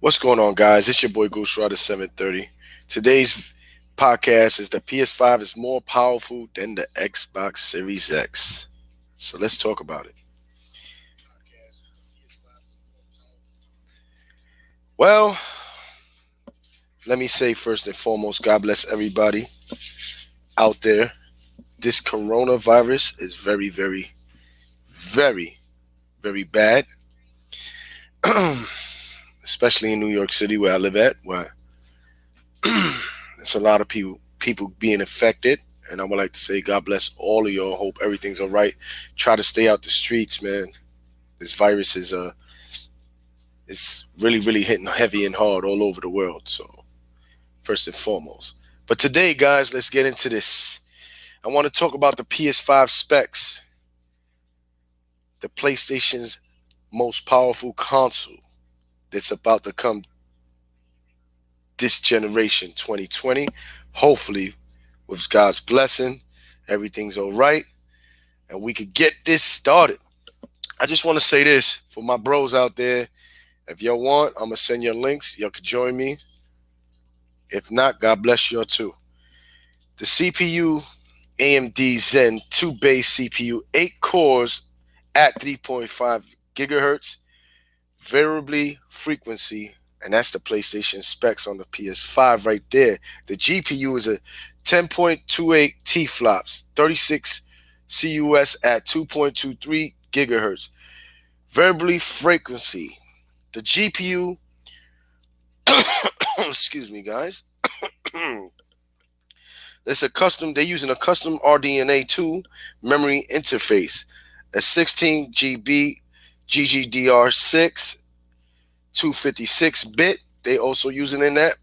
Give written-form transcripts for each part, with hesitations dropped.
What's going on, guys? It's your boy Ghost Rider 730. Today's podcast is the PS5 is more powerful than the Xbox Series X. So let's talk about it. Well, let me say first and foremost, God bless everybody out there. This coronavirus is very, very, very, very bad, especially in New York City where I live at, where it's a lot of people being affected. And I would like to say, God bless all of y'all. Hope everything's all right. Try to stay out the streets, man. This virus is really, really hitting heavy and hard all over the world. So first and foremost. But today, guys, let's get into this. I want to talk about the PS5 specs, the PlayStation's most powerful console that's about to come this generation, 2020. Hopefully, with God's blessing, everything's all right, and we could get this started. I just want to say this for my bros out there. If y'all want, I'm gonna send you links. Y'all could join me. If not, God bless y'all too. The CPU AMD Zen 2 base CPU, 8 cores at 3.5 gigahertz, variably frequency, and that's the PlayStation specs on the PS5 right there. The GPU is a 10.28 T flops, 36 CUS at 2.23 gigahertz. Variably frequency. The GPU, excuse me, guys. It's a custom. They're using a custom RDNA2 memory interface, a 16 GB GGDR6 256-bit. They also using in that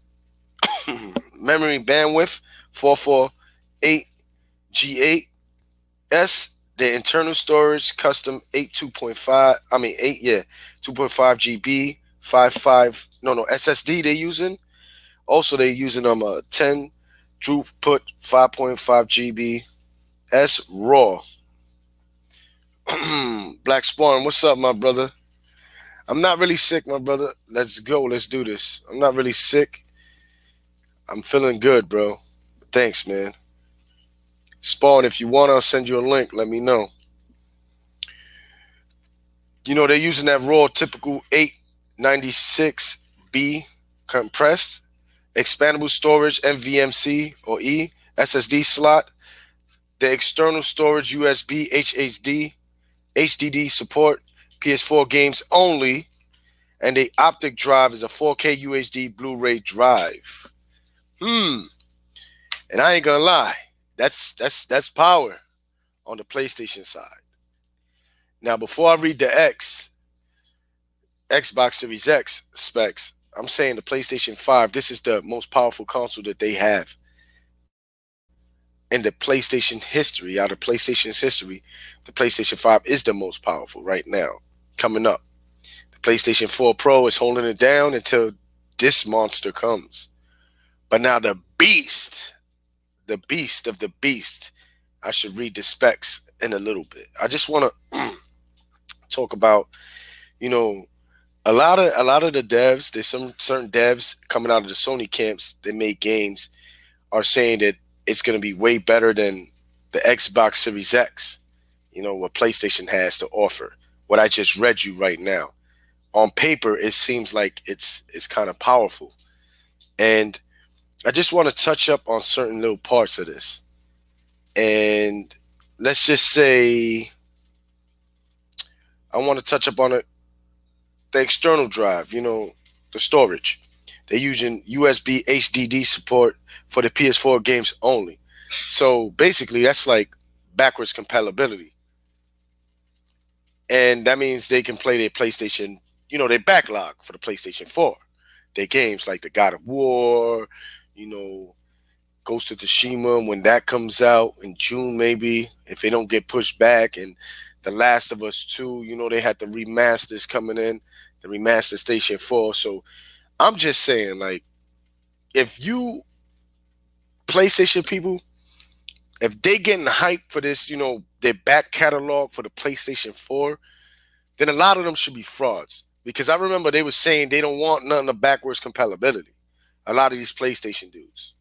memory bandwidth 448 G8S. The internal storage custom 8 2.5. I mean 2.5 GB 55 no SSD they using. Also they using a 10 throughput 5.5 GB S raw. Black Spawn, what's up, my brother? I'm not really sick, my brother. Let's go. Let's do this. I'm not really sick. I'm feeling good, bro. Thanks, man. Spawn, if you want, I'll send you a link. Let me know. You know, they're using that raw typical 896B compressed, expandable storage NVMe or E, SSD slot, the external storage USB, HDD support, PS4 games only, and the optic drive is a 4K UHD Blu-ray drive. And I ain't gonna lie, that's power on the PlayStation side. Now, before I read the Xbox Series X specs, I'm saying the PlayStation 5, this is the most powerful console that they have in the PlayStation history. Out of PlayStation's history, the PlayStation 5 is the most powerful right now, coming up. The PlayStation 4 Pro is holding it down until this monster comes. But now the beast of the beast, I should read the specs in a little bit. I just want to talk about, you know, a lot of the devs. There's some certain devs coming out of the Sony camps that make games are saying that it's going to be way better than the Xbox Series X. You know what PlayStation has to offer. What I just read you right now. On paper, it seems like it's kind of powerful, and I just want to touch up on certain little parts of this. And let's just say I want to touch up on it. The external drive, the storage. They're using USB HDD support for the PS4 games only. So basically, that's like backwards compatibility. And that means they can play their PlayStation, their backlog for the PlayStation 4. Their games like the God of War, you know, Ghost of Tsushima when that comes out in June, maybe, if they don't get pushed back. And The Last of Us 2, they had the remasters coming in, the remaster Station 4. So I'm just saying, like, if you PlayStation people, if they getting hyped for this, their back catalog for the PlayStation 4, then a lot of them should be frauds. Because I remember they were saying they don't want nothing of backwards compatibility. A lot of these PlayStation dudes.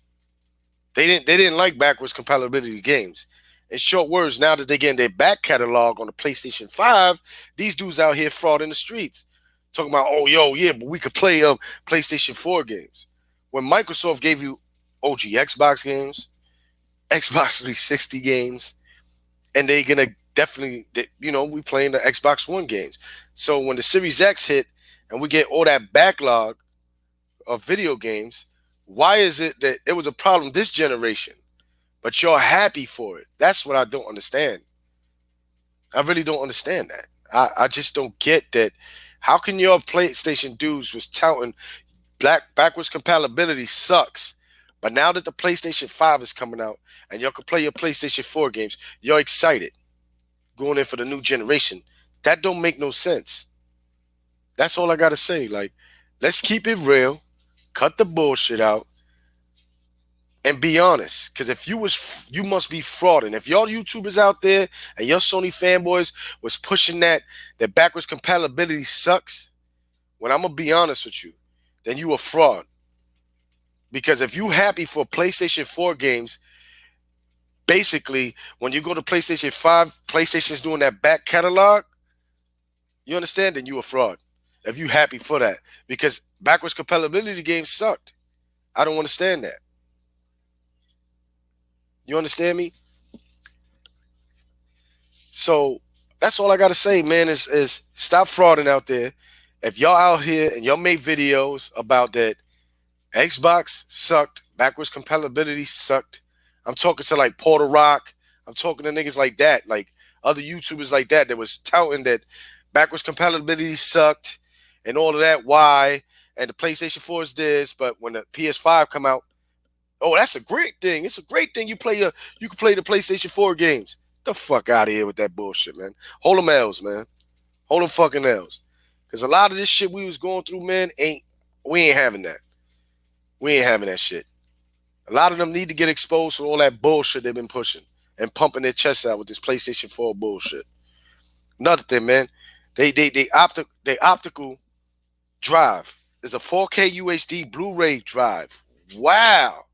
They didn't like backwards compatibility games. In short words, now that they getting their back catalog on the PlayStation 5, these dudes out here fraud in the streets. Talking about, oh yo, yeah, but we could play PlayStation 4 games. When Microsoft gave you OG Xbox games, Xbox 360 games, and they're gonna definitely, we playing the Xbox One games. So when the Series X hit and we get all that backlog of video games, why is it that it was a problem this generation, but you're happy for it? That's what I don't understand. I really don't understand that. I just don't get that. How can your PlayStation dudes was touting backwards compatibility sucks, but now that the PlayStation 5 is coming out and y'all can play your PlayStation 4 games, you're excited going in for the new generation? That don't make no sense. That's all I gotta say. Like, let's keep it real, cut the bullshit out, and be honest. Because if you must be frauding. If y'all YouTubers out there and your Sony fanboys was pushing that backwards compatibility sucks, when I'm gonna be honest with you, then you a fraud. Because if you happy for PlayStation 4 games, basically when you go to PlayStation 5, PlayStation's doing that back catalog. You understand? Then you a fraud. If you happy for that, because backwards compatibility games sucked. I don't understand that. You understand me? So that's all I gotta say, man. Is stop frauding out there. If y'all out here and y'all make videos about that Xbox sucked, backwards compatibility sucked. I'm talking to like Porter Rock. I'm talking to niggas like that, like other YouTubers like that was touting that backwards compatibility sucked and all of that. Why? And the PlayStation 4 is this, but when the PS5 come out, oh, that's a great thing. It's a great thing. You can play the PlayStation 4 games. Get the fuck out of here with that bullshit, man. Hold them L's, man. Hold them fucking L's. Because a lot of this shit we was going through, man, we ain't having that. We ain't having that shit. A lot of them need to get exposed for all that bullshit they've been pushing and pumping their chests out with this PlayStation 4 bullshit. Another thing, man, they optical drive is a 4K UHD Blu-ray drive. Wow.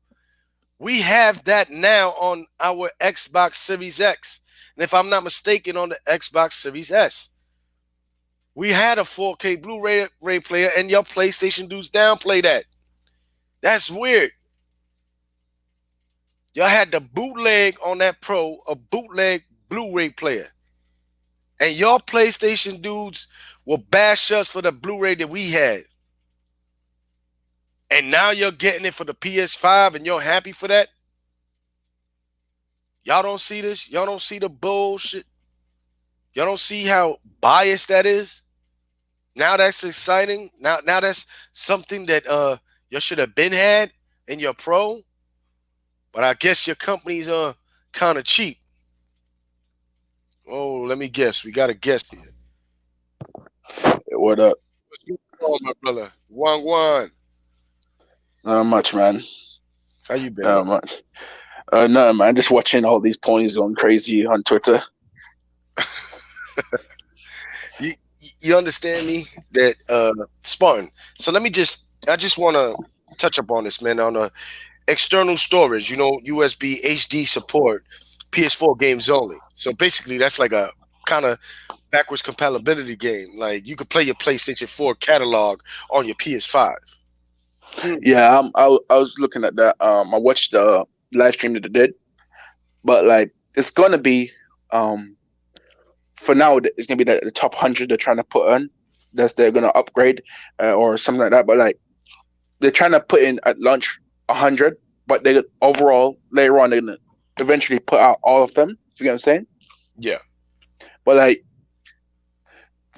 We have that now on our Xbox Series X. And if I'm not mistaken, on the Xbox Series S. We had a 4K Blu-ray player, and your PlayStation dudes downplay that. That's weird. Y'all had the bootleg on that Pro, a bootleg Blu-ray player. And y'all PlayStation dudes will bash us for the Blu-ray that we had. And now you're getting it for the PS5 and you're happy for that? Y'all don't see this? Y'all don't see the bullshit? Y'all don't see how biased that is? Now that's exciting. Now that's something that you should have been had in your Pro. But I guess your company's kind of cheap. Oh, let me guess. We got a guest here. What up? What's going on, my brother? One. Not much, man. How you been, Not man? much. No, man. Just watching all these ponies going crazy on Twitter. You understand me? That Spartan. So I just want to touch up on this, man, on the external storage, USB HD support, PS4 games only. So basically that's like a kind of backwards compatibility game. Like you could play your PlayStation 4 catalog on your PS5. Yeah, I was looking at that. I watched the live stream that they did, but like it's gonna be for now it's gonna be the top 100 they're trying to put on. They're gonna upgrade or something like that. But like they're trying to put in at launch 100, but they overall later on they're gonna eventually put out all of them. You get what I'm saying? Yeah. But like,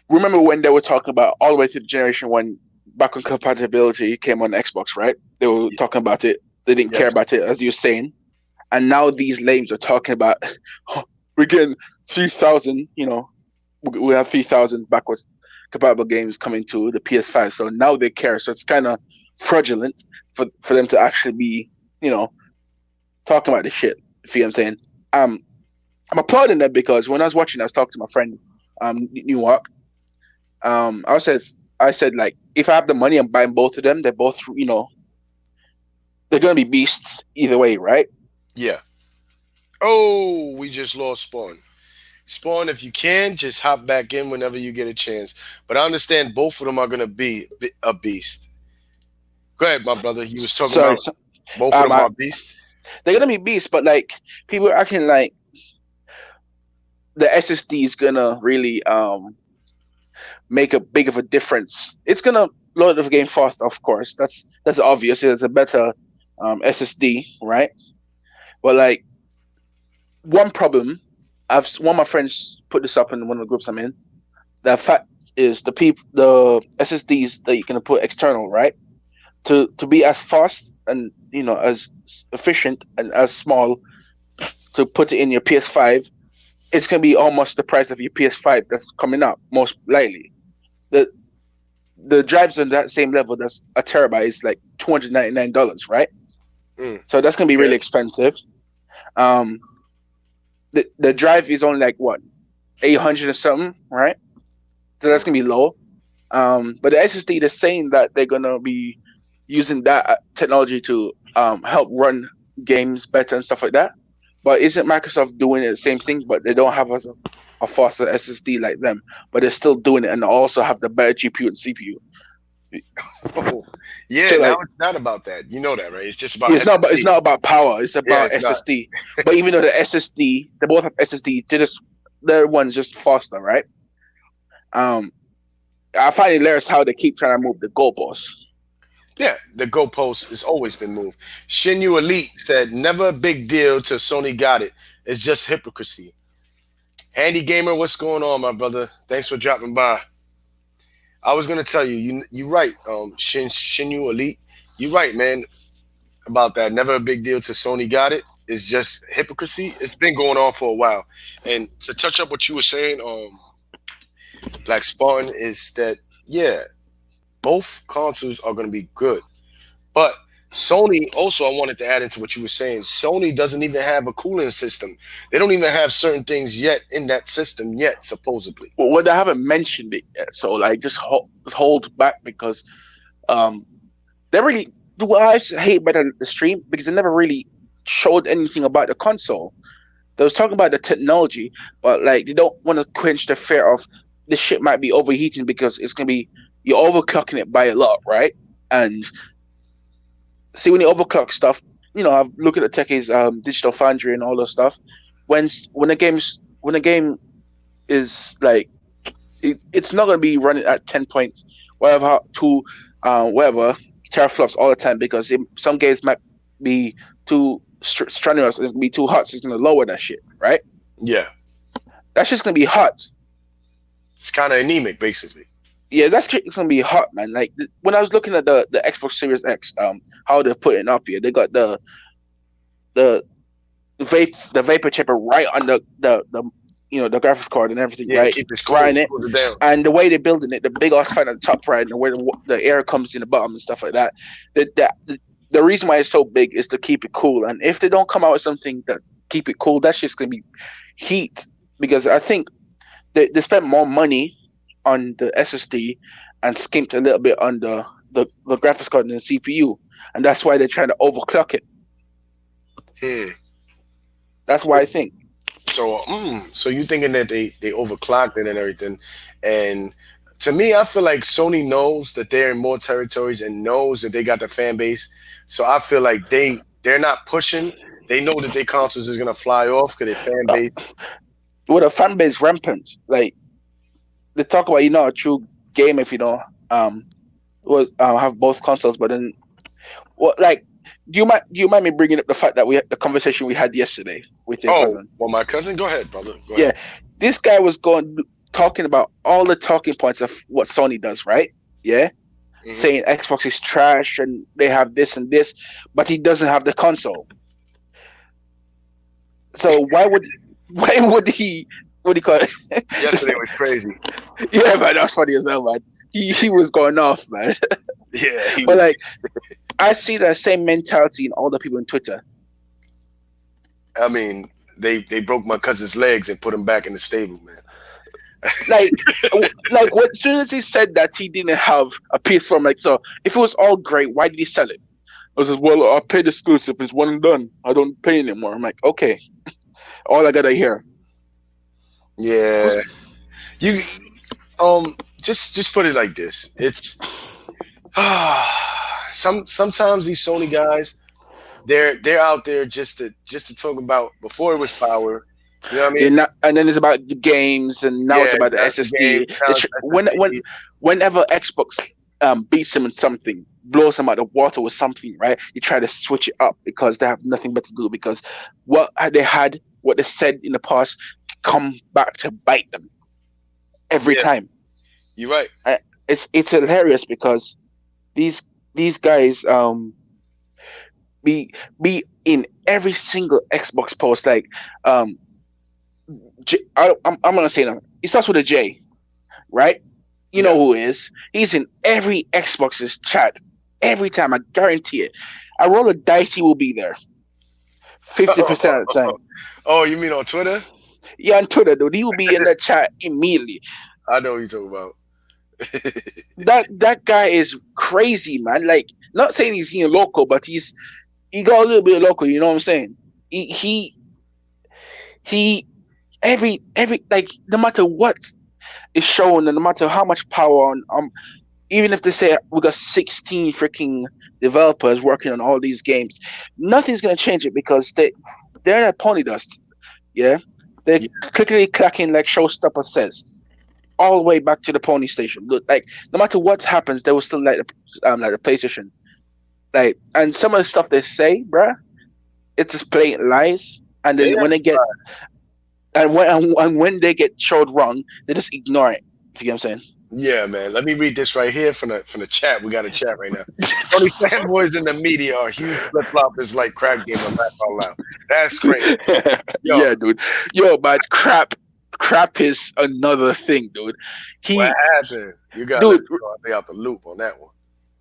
remember when they were talking about all the way to the generation when backward compatibility came on Xbox, right? They were talking about it. They didn't care Yes. about it, as you were saying. And now these lames are talking about we're getting 3,000. We have 3,000 backwards compatible games coming to the PS5. So now they care. So it's kind of fraudulent for them to actually be, talking about this shit. If you know what I'm saying. I'm applauding that because when I was watching, I was talking to my friend, New York. I says I said like if I have the money, I'm buying both of them. They're both, they're gonna be beasts either way, right? Yeah. Oh, we just lost Spawn. Spawn, if you can, just hop back in whenever you get a chance. But I understand both of them are gonna be a beast. Go ahead, my brother. You was talking Sorry, about both of them I, are beast. they're gonna be beasts, but like people are acting like the SSD is gonna really make a big of a difference. It's gonna load the game faster, of course. That's obvious. It's a better SSD, right? But like one problem, one of my friends put this up in one of the groups I'm in. The fact is the SSDs that you're gonna put external, right? To be as fast and as efficient and as small to put it in your PS5, it's gonna be almost the price of your PS5 that's coming up, most likely. The the drives on that same level, that's a terabyte, is like $299, right? Mm, So that's gonna be yeah. really expensive. Um, the drive is only like what 800 or something, right? So that's Mm. gonna be low. But the SSD, they're saying that they're gonna be using that technology to help run games better and stuff like that. But isn't Microsoft doing it the same thing? But they don't have a faster SSD like them, but they're still doing it and also have the better GPU and CPU. Oh, yeah. So Now like it's not about that. You know that, right? It's just about it's not, but it's SSD. not about power. It's Yeah, about it's not. SSD. But even though the SSD, they both have SSD, their one's just faster, right? Um, I find it hilarious how they keep trying to move the goalposts. Yeah, the goalpost has always been moved. Shinyu Elite said, "Never a big deal till Sony got it. It's just hypocrisy." Handy Gamer, what's going on, my brother? Thanks for dropping by. I was gonna tell you, you right, Shinyu Elite. You right, man, about that. Never a big deal till Sony got it. It's just hypocrisy. It's been going on for a while. And to touch up what you were saying, Black Spartan, is that yeah, both consoles are gonna be good. But Sony also, I wanted to add into what you were saying. Sony doesn't even have a cooling system. They don't even have certain things yet in that system yet, supposedly. Well, they haven't mentioned it yet, so like just hold back because um they really do. I hate better the stream because they never really showed anything about the console. They was talking about the technology, but like they don't want to quench the fear of this shit might be overheating because it's gonna be you're overclocking it by a lot, right? And see when you overclock stuff, I've looked at the techies, Digital Foundry and all those stuff. When a game is like it's not gonna be running at 10 points, whatever two, whatever teraflops all the time because some games might be too strenuous. It's gonna be too hot, so it's gonna lower that shit, right? Yeah. That's just gonna be hot. It's kind of anemic, basically. Yeah, it's gonna be hot, man. Like when I was looking at the Xbox Series X, how they're putting up here, they got the the vapor chamber right on the graphics card and everything, Yeah, to right? keep it cool, Grind it, cool it down. and the way they're building it, the big ass fan at the top right, and where the air comes in the bottom and stuff like that. The reason why it's so big is to keep it cool. And if they don't come out with something that keep it cool, that's just gonna be heat. Because I think they spent more money on the SSD and skimped a little bit on the graphics card and the CPU, and that's why they're trying to overclock it. Hmm. That's why I think. So you thinking that they overclocked it and everything, and to me, I feel like Sony knows that they're in more territories and knows that they got the fan base. So I feel like they're not pushing. They know that their consoles is gonna fly off because their fan Uh, base. with a fan base rampant, like they talk about a true game if have both consoles, but then what like do you mind me bringing up the fact that we had the conversation we had yesterday with your Oh, cousin? well, my cousin, go ahead, brother. Go Yeah, ahead. this guy was talking about all the talking points of what Sony does, right? Yeah, Hmm. saying Xbox is trash and they have this and this, but he doesn't have the console. So why would he what do you call it? Yesterday was crazy. Yeah, man, that's funny as hell, man. He was going off, man. Yeah, But like I see that same mentality in all the people on Twitter. I mean, they broke my cousin's legs and put him back in the stable, man. Like, like when, as soon as he said that he didn't have a PS4, I'm like, so if it was all great, why did he sell it? I was like, well, I paid exclusive. It's one and done. I don't pay anymore. I'm like, okay, all I gotta hear. Yeah, you just put it like this. It's sometimes these Sony guys, they're out there just to talk about before it was power. You know what I mean? Yeah, and then it's about the games, and now it's Yeah, about the that's the game. SSD. Now it's SSD. Whenever Xbox beats them in something, blows them out of water with something, right? You try to switch it up because they have nothing better to do. Because what they said in the past, come back to bite them every Yeah, time. you're right. It's hilarious because these these guys be in every single Xbox post like I'm gonna say that it starts with a J, right? You Yeah. know who he is. He's in every Xbox's chat every time. I guarantee it. I roll a dice, he will be there 50% of the time. Oh, you mean on Twitter? Yeah, on Twitter, dude, he will be in the chat immediately. I know what you're talking about. That guy is crazy, man. Like, not saying he's in local, but he got a little bit of local. You know what I'm saying? He every like no matter what is shown, and no matter how much power on even if they say we got 16 freaking developers working on all these games, nothing's gonna change it because they're not pony dust. Yeah, they're Yeah, clickety clacking like Showstopper says, all the way back to the pony station. Look, like no matter what happens, they will still like the PlayStation. Like, and some of the stuff they say, bruh, it's just blatant lies. And then when they it's get and when they get showed wrong, they just ignore it. If you get what I'm saying. yeah, man. Let me read this right here from the chat. We got a chat right now. Only fanboys in the media are huge flip floppers like crap gamer. Laugh out loud. That's crazy. Yo, Yeah, dude. Yo, but crap is another thing, dude. what He, happened? You gotta let dude, me know. I'll be out the loop on that one.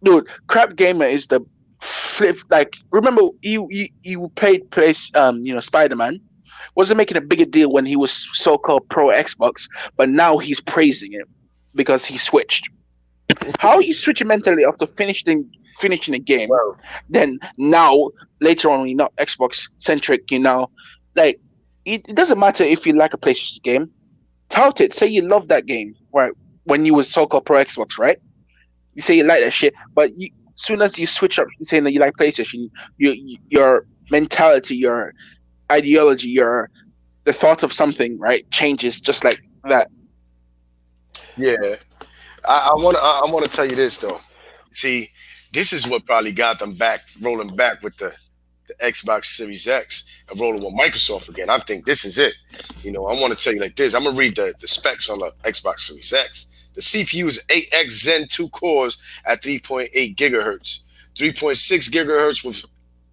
dude, crap gamer is the flip. Like, remember you played Spider Man. Wasn't making a bigger deal when he was so called pro Xbox, but now he's praising it because he switched. How are you switching mentally after finishing a game? Bro, Then now later on when you're not Xbox centric, like it doesn't matter if you like a PlayStation game. Tout it. Say you love that game, right? When you was so-called pro Xbox, right? You say you like that shit, but as soon as you switch up, saying that you like PlayStation, your mentality, your ideology, the thought of something, right, changes just like that. yeah. I wanna tell you this though. See, this is what probably got them back rolling back with the Xbox Series X and rolling with Microsoft again. I think this is it. I want to tell you like this. I'm gonna read the specs on the Xbox Series X. The CPU is 8X Zen 2 cores at 3.8 gigahertz, 3.6 gigahertz with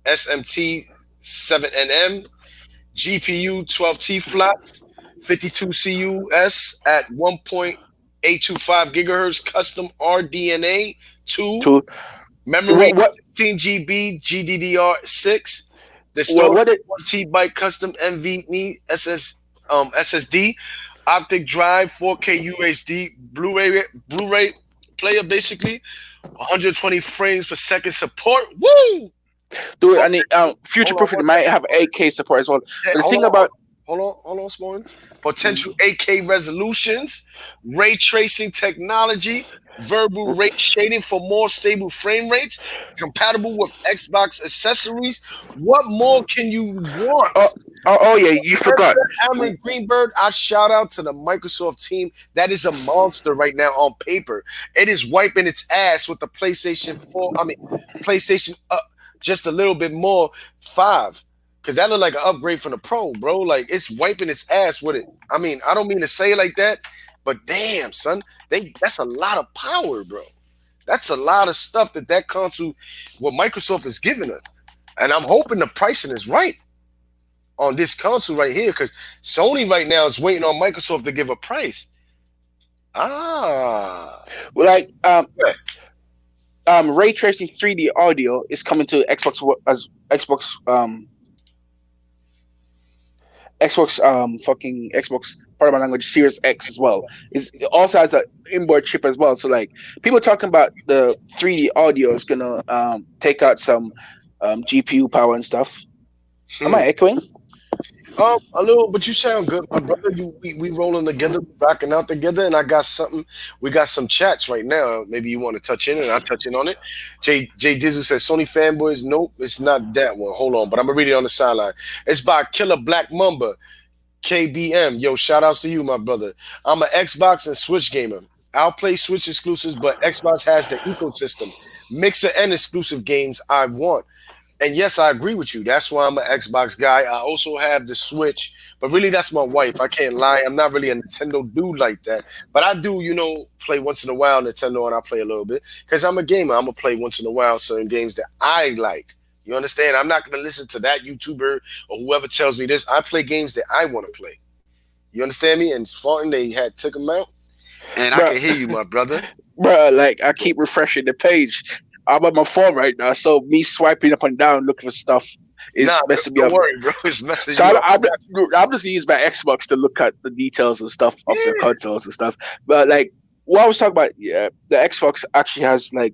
SMT 7nm, GPU 12T flops, 52 CUS at 1.825 gigahertz, custom RDNA 2, To memory what 16 GB GDDR6, the what storage what it 1 TB custom NVMe SSD, optic drive 4K UHD Blu-ray player, basically 120 frames per second support. Woo! do it? And future Hold on proof, it one might second. have 8K support as well. Yeah, But the thing about hold on, Spawn. Potential 8K resolutions, ray tracing technology, verbal rate shading for more stable frame rates, compatible with Xbox accessories. What more can you oh, want? oh yeah, you forgot. President Cameron Greenberg, I shout out to the Microsoft team. That is a monster right now on paper. It is wiping its ass with the PlayStation 4. I mean, PlayStation just a little bit more 5. Cause that look like an upgrade from the Pro, bro. Like it's wiping its ass with it. I mean, I don't mean to say it like that, but damn, son, that's a lot of power, bro. That's a lot of stuff that console, what Microsoft is giving us, and I'm hoping the pricing is right on this console right here, because Sony right now is waiting on Microsoft to give a price. Ah, Well, like yeah. ray tracing 3D audio is coming to as Xbox fucking Xbox pardon my language, Series X as well. It also has an inboard chip as well. So like people talking about the 3D audio is gonna take out some GPU power and stuff. Am I Hmm. echoing? A little, but you sound good, my brother. We rolling together, rocking out together, and I got something. We got some chats right now. Maybe you want to touch in, and I'll touch in on it. J Dizzle says Sony fanboys. Nope, it's not that one. Hold on, but I'm gonna read it on the sideline. It's by Killer Black Mamba. KBM, yo, shout outs to you, my brother. I'm an Xbox and Switch gamer. I'll play Switch exclusives, but Xbox has the ecosystem, mixer, and exclusive games I want. And yes, I agree with you. That's why I'm an Xbox guy. I also have the Switch, but really, that's my wife. I can't lie. I'm not really a Nintendo dude like that. But I do, play once in a while Nintendo, and I play a little bit because I'm a gamer. I'm gonna play once in a while certain games that I like. You understand? I'm not gonna listen to that YouTuber or whoever tells me this. I play games that I want to play. You understand me? And Spartan, they had took them out, and I Bro, can hear you, my brother. bro, like I keep refreshing the page. I'm on my phone right now, so me swiping up and down looking for stuff is Nah, messing me don't up. worry, bro. It's messing So you up. I'm just gonna use my Xbox to look at the details and stuff of the Yeah. consoles and stuff. But like what I was talking about, yeah, the Xbox actually has like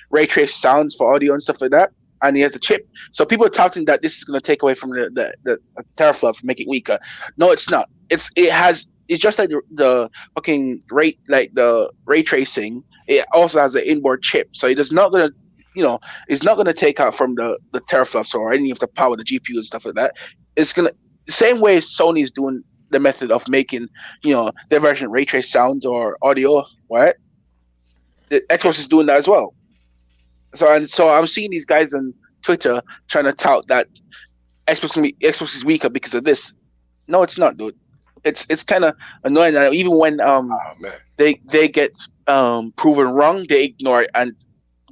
ray trace sounds for audio and stuff like that, and he has a chip. So people are touting that this is gonna take away from the teraflops, make it weaker. No, it's not. It's just like the fucking rate like the ray tracing. It also has an inboard chip, so it is not gonna it's not gonna take out from the teraflops or any of the power, the GPU and stuff like that. It's gonna same way Sony is doing the method of making their version ray trace sounds or audio, right? The Xbox is doing that as well. So I'm seeing these guys on Twitter trying to tout that Xbox is weaker because of this. No, it's not, dude. It's kind of annoying. And even when Oh man. they get proven wrong, they ignore it and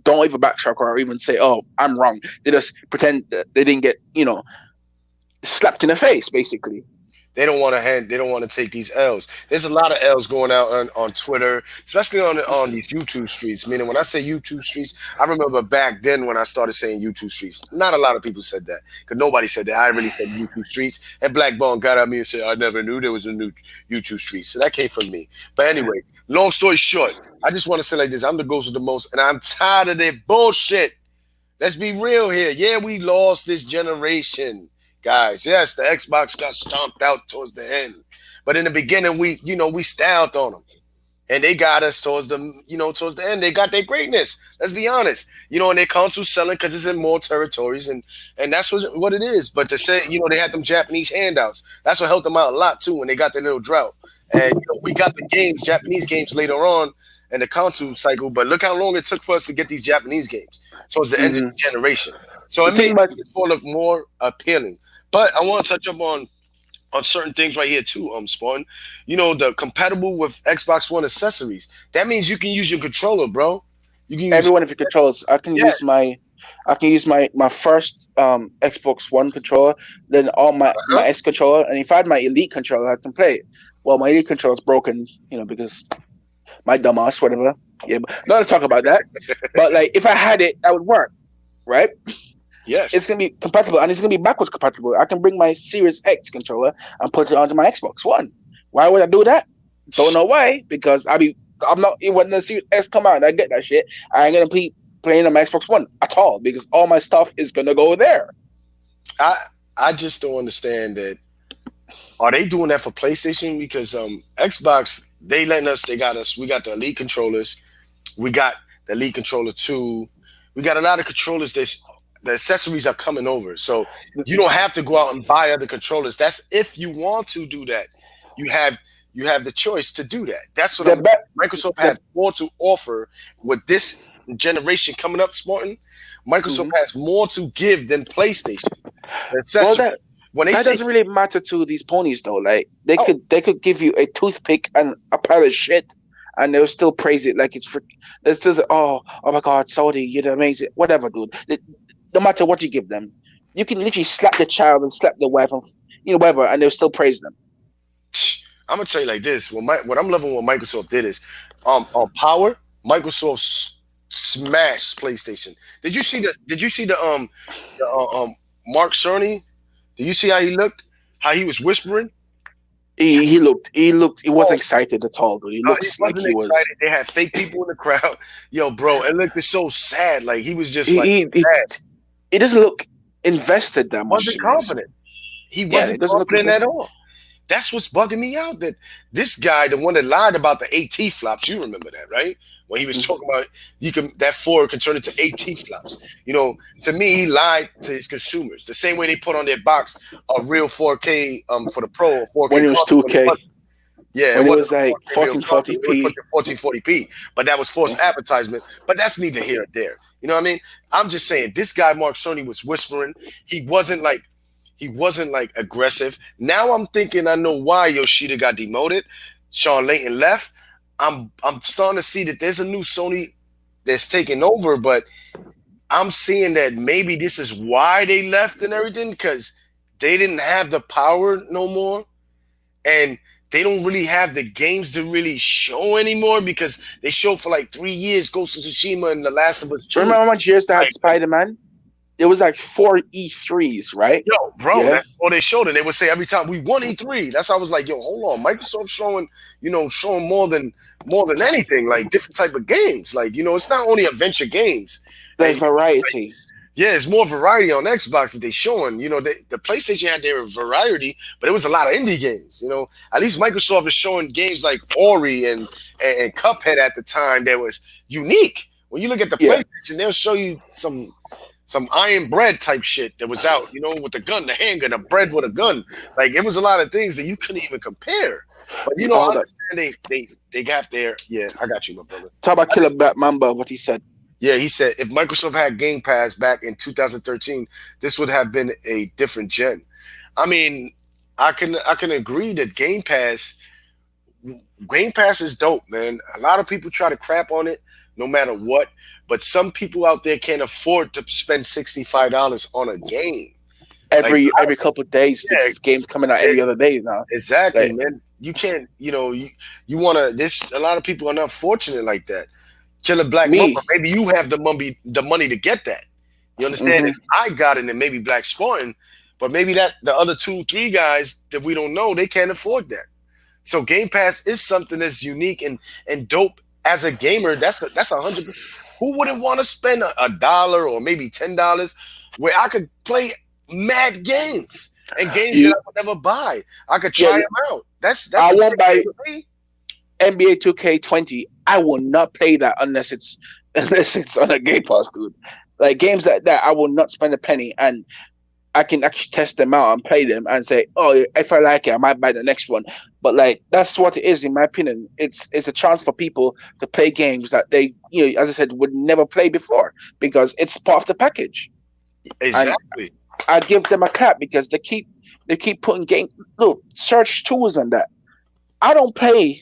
don't even backtrack or even say, "Oh, I'm wrong." They just pretend that they didn't get slapped in the face, basically. They don't want to take these L's. There's a lot of L's going out on Twitter, especially on these YouTube streets. Meaning when I say YouTube streets, I remember back then when I started saying YouTube streets. Not a lot of people said that because nobody said that. I really said YouTube streets, and Black Bone got at me and said I never knew there was a new YouTube streets. So that came from me. But anyway, long story short, I just want to say like this: I'm the ghost of the most, and I'm tired of that bullshit. Let's be real here. Yeah, we lost this generation, guys. Yes, the Xbox got stomped out towards the end, but in the beginning, we styled on them, and they got us towards the end. They got their greatness. Let's be honest. And their console selling because it's in more territories, and that's what it is. But to say, they had them Japanese handouts. That's what helped them out a lot too when they got their little drought. And we got the games, Japanese games later on in the console cycle. But look how long it took for us to get these Japanese games towards the end of the generation. So The it thing made about it look more appealing. But I want to touch up on certain things right here too, Spawn. The compatible with Xbox One accessories. That means you can use your controller, bro. You can use every one of your controls, yes. I can use my first Xbox One controller, then all my Uh-huh. S controller, and if I had my Elite controller, I can play it. Well, my Elite controller is broken, because my dumbass, whatever. Yeah, but not to talk about that. But like, if I had it, that would work, right? Yes. It's gonna be compatible, and it's gonna be backwards compatible. I can bring my Series X controller and put it onto my Xbox One. Why would I do that? Don't know why. Because I'm not when the Series X come out and I get that shit, I ain't gonna be playing on my Xbox One at all because all my stuff is gonna go there. I I just don't understand that. Are they doing that for PlayStation? Because Xbox, they got us. We got the Elite controllers. We got the Elite controller 2. We got a lot of controllers that the accessories are coming over. So you don't have to go out and buy other controllers. That's if you want to do that. You have the choice to do that. That's what The Microsoft the has more to offer with this generation coming up, Smartin. Microsoft mhm. has more to give than PlayStation. The Well, accessories. When they that say, doesn't really matter to these ponies though. Like they oh, could give you a toothpick and a pile of shit, and they'll still praise it like it's for. They're still say, oh my god, Saudi, you're amazing. Whatever, dude. No matter what you give them, you can literally slap the child and slap the wife and whatever, and they'll still praise them. I'm gonna tell you like this. What I'm loving what Microsoft did is, on Power, Microsoft smashed PlayStation. Did you see the Mark Cerny? Did you see how he looked? How he was whispering? He wasn't Oh, excited at all, dude. He he looks like wasn't he was. excited. They had fake people in the crowd. Yo, bro, it looked so sad. Like he was just He like he he, sad. he doesn't look invested that much Wasn't in this. confident. He Yeah, wasn't it doesn't look confident at invested. all. That's what's bugging me out. That this guy, the one that lied about the AT flops, you remember that, right? When he was Mhm. talking about you can that Ford can turn into AT flops. You know, to me, he lied to his consumers. The same way they put on their box a real 4K for the Pro or 4K When it was console when it 2K, wasn't. Yeah, it when it wasn't was a like 4K real console. It was 1440p. fucking 1440p, but that was false advertisement. But that's neither here nor there. You know what I mean? I'm just saying this guy Mark Cerny was whispering. He wasn't like aggressive. Now I'm thinking I know why Yoshida got demoted. Sean Layton left. I'm starting to see that there's a new Sony that's taking over, but I'm seeing that maybe this is why they left and everything because they didn't have the power no more, and they don't really have the games to really show anymore because they showed for like 3 years Ghost of Tsushima and The Last of Us 2. Remember how much years they had Like, Spider Man? It was like 4 E3s, right? yo, bro, Yeah. that's all they showed. And they would say every time we won E3. That's how I was like, yo, hold on. Microsoft showing, showing more than anything, like different type of games. Like, it's not only adventure games. There's And variety. yeah, it's more variety on Xbox that they showing. The PlayStation had their variety, but it was a lot of indie games. At least Microsoft is showing games like Ori and Cuphead at the time that was unique. When you look at the Yeah. PlayStation, they'll show you some Iron Bread type shit that was out, with the gun, the handgun, the bread with a gun. Like it was a lot of things that you couldn't even compare. But I All that. understand they got there. Yeah, I got you, my brother. Talk about Killer Black Mamba, what he said. Yeah, he said if Microsoft had Game Pass back in 2013, this would have been a different gen. I mean, I can agree that Game Pass is dope, man. A lot of people try to crap on it no matter what, but some people out there can't afford to spend $65 on a game. Like, Every couple of days, yeah, this game's coming out every other day now. exactly, Like, man. You can't, you want to. This a lot of people are not fortunate like that. Killer Black me. Mamba, maybe you have the money to get that. You understand? Hmm. And I got it, and maybe Black Spartan, but maybe that the other 2, 3 guys that we don't know, they can't afford that. So Game Pass is something that's unique and dope as a gamer. That's 100. Who wouldn't want to spend a dollar or maybe $10 where I could play mad games and games that You, I would never buy? I could yeah, try them out. That's I a won't great buy thing for me. NBA 2K20. I will not play that unless it's unless it's on a Game Pass, dude. Like games like that, I will not spend a penny, and I can actually test them out and play them and say, oh, if I like it, I might buy the next one. But like that's what it is, in my opinion. It's a chance for people to play games that they, as I said, would never play before because it's part of the package. And Exactly. I give them a clap because they keep putting game. Look, search tools on that. I don't play.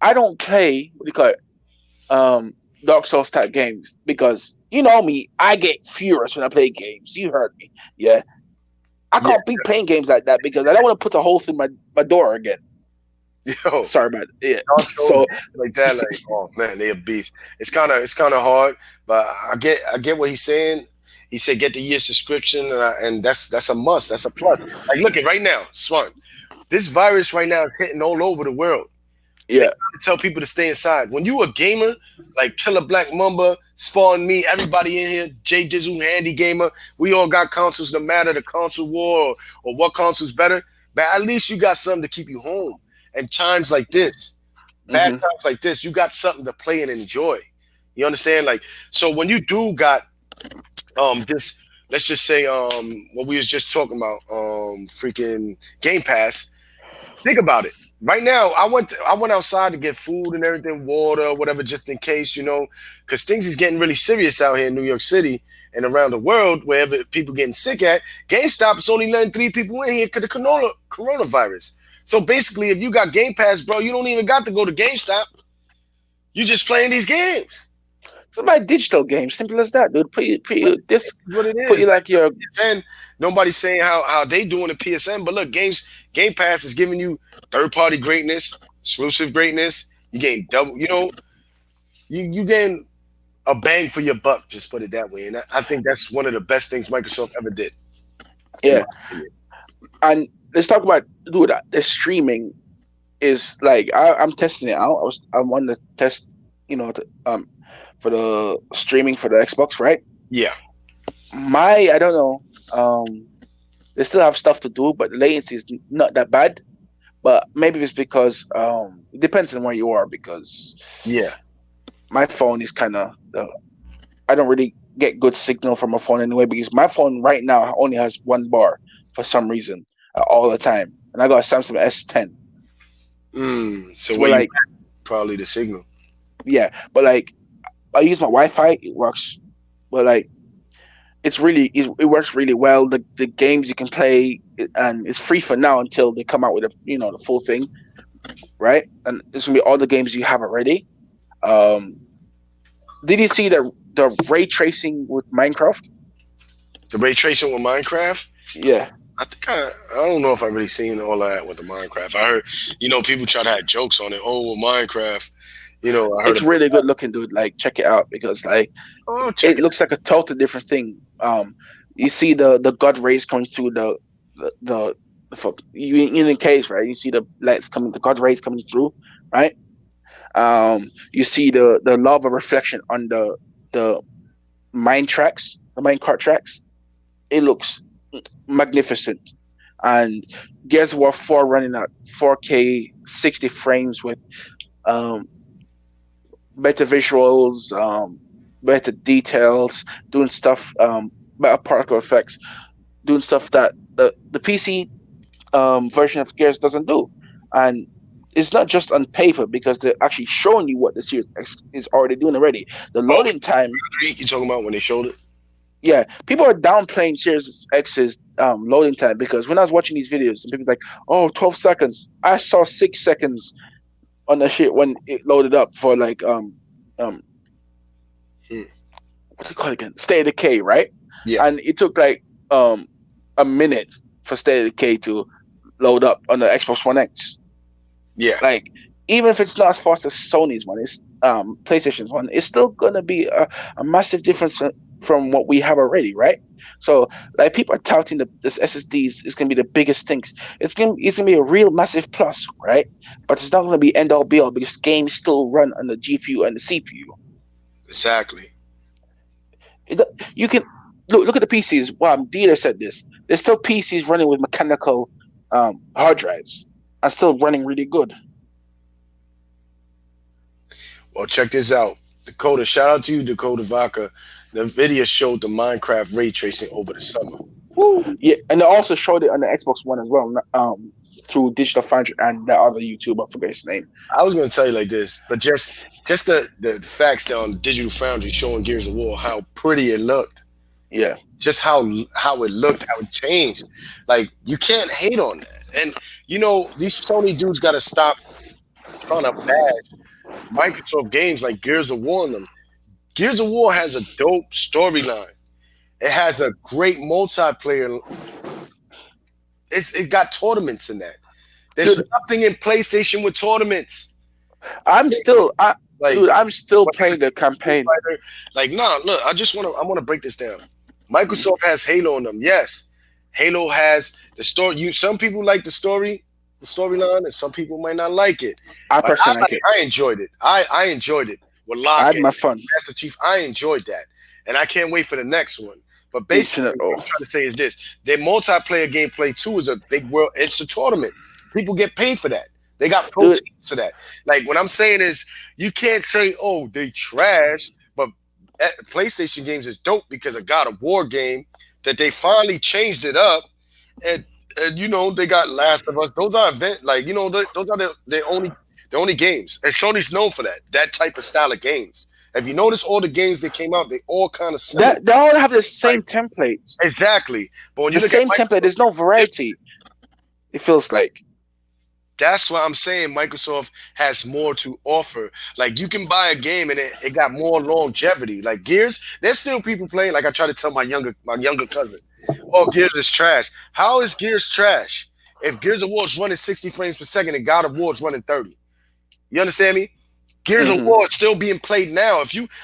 I don't play. What do you call it? Dark Souls type games because you know me. I get furious when I play games. You heard me. Yeah. I Yeah. can't be playing games like that because I don't want to put a hole through my door again. Yo, Sorry about it. Yeah. Dark Souls So games like that, like, oh man, they a beast. It's kind of hard, but I get what he's saying. He said get the year subscription, and that's a must. That's a plus. Like, look at right now, Swan. This virus right now is hitting all over the world. They yeah. try to tell people to stay inside. When you a gamer, like Killer Black Mamba, Spawn, me, everybody in here, Jay Dizzle, Handy Gamer, we all got consoles no matter the console war or what console's better. But at least you got something to keep you home. And times like this, bad Hmm. times like this, you got something to play and enjoy. You understand? Like, so when you do got this, let's just say what we was just talking about, freaking Game Pass. Think about it. Right now, I went outside to get food and everything, water, whatever, just in case, because things is getting really serious out here in New York City and around the world, wherever people getting sick at. GameStop is only letting 3 people in here because of coronavirus. So basically, if you got Game Pass, bro, you don't even got to go to GameStop. You just playing these games. It's my digital game. Simple as that, dude. This. That's what it Put is. you like your. And nobody's saying how they doing the PSN, but look, Game Pass is giving you third party greatness, exclusive greatness. You getting double, you getting a bang for your buck. Just put it that way, and I think that's one of the best things Microsoft ever did. In Yeah. my opinion. And let's talk about, dude. The streaming is like, I'm testing it out. I want to test, for the streaming for the Xbox, right? Yeah. I don't know. They still have stuff to do, but the latency is not that bad. But maybe it's because it depends on where you are. Because Yeah. my phone is kind of, I don't really get good signal from my phone anyway. Because my phone right now only has one bar for some reason, all the time, and I got a Samsung S10. So So where we're you like, at? Probably the signal. yeah, but like I use my Wi-Fi, it works. But like it works really well. The games you can play, and it's free for now until they come out with the full thing, right? And it's gonna be all the games you have already. Um, did you see the ray tracing with Minecraft? The ray tracing with Minecraft. Yeah, I think I don't know if I really seen all of that with the Minecraft. I heard, people try to have jokes on it. Oh, with Minecraft, I heard it's about really that. good looking, dude. Like, check it out because like Oh, check it it. looks like a totally different thing. You see the god rays coming through you in the case, right? You see the lights coming, the god rays coming through, right? You see the lava reflection on the mine cart tracks. It looks magnificent. And Gears of War 4 running at 4K 60 frames with um, better visuals, better details, doing stuff, better particle effects, doing stuff that the PC version of Gears doesn't do. And it's not just on paper because they're actually showing you what the Series X is already doing already. The Oh, loading time, you talking about when they showed it? yeah, people are downplaying Series X's loading time because when I was watching these videos and people's like, oh, 12 seconds. I saw 6 seconds on the shit when it loaded up for like um Hmm. what's it called again? State of Decay, right? Yeah. And it took like a minute for State of Decay to load up on the Xbox One X. Yeah. Like, even if it's not as fast as Sony's one, it's PlayStation's one, it's still gonna be a massive difference from what we have already, right? So like people are touting this SSDs is gonna be the biggest things. It's gonna be a real massive plus, right? But it's not gonna be end all be all because games still run on the GPU and the CPU. Exactly. It, you can look at the PCs. Wow, dealer said this. There's still PCs running with mechanical hard drives and still running really good. Well, check this out. Dakota, shout out to you, Dakota Vaca. The video showed the Minecraft ray tracing over the summer. Woo! Yeah, and they also showed it on the Xbox One as well, through Digital Foundry and that other YouTuber, I forget his name. I was gonna tell you like this, but just the facts down Digital Foundry showing Gears of War how pretty it looked. Yeah, Just how it looked, how it changed. Like you can't hate on that. And these Sony dudes got to stop trying to bash Microsoft games like Gears of War. And them. Gears of War has a dope storyline. It has a great multiplayer. It got tournaments in that. There's dude, nothing in PlayStation with tournaments. I'm still, Like dude, I'm still when playing the campaign. Like, nah, look, I want to break this down. Microsoft has Halo on them. Yes. Halo has the story. Some people like the storyline, and some people might not like it. I But personally like it. I enjoyed it. I enjoyed it with I Locke had and my fun. Master Chief. I enjoyed that. And I can't wait for the next one. But basically, Infinite. what Oh, I'm trying to say is this. Their multiplayer gameplay too is a big world. It's a tournament. People get paid for that. They got pro dude, teams for that. Like what I'm saying is you can't say, oh, they trash, but PlayStation games is dope because of God of War game that they finally changed it up. And they got Last of Us. Those are those are the only games. And Sony's known for that type of style of games. If you notice all the games that came out, they all kind of similar. they all have the same Like, templates. exactly. But when you The look same at template. There's no variety. It feels like. that's why I'm saying Microsoft has more to offer. Like you can buy a game and it got more longevity. Like Gears, there's still people playing. Like I try to tell my younger cousin, "Oh, Gears is trash." How is Gears trash? If Gears of War is running 60 frames per second and God of War is running 30, you understand me? Gears of Hmm. War is still being played now.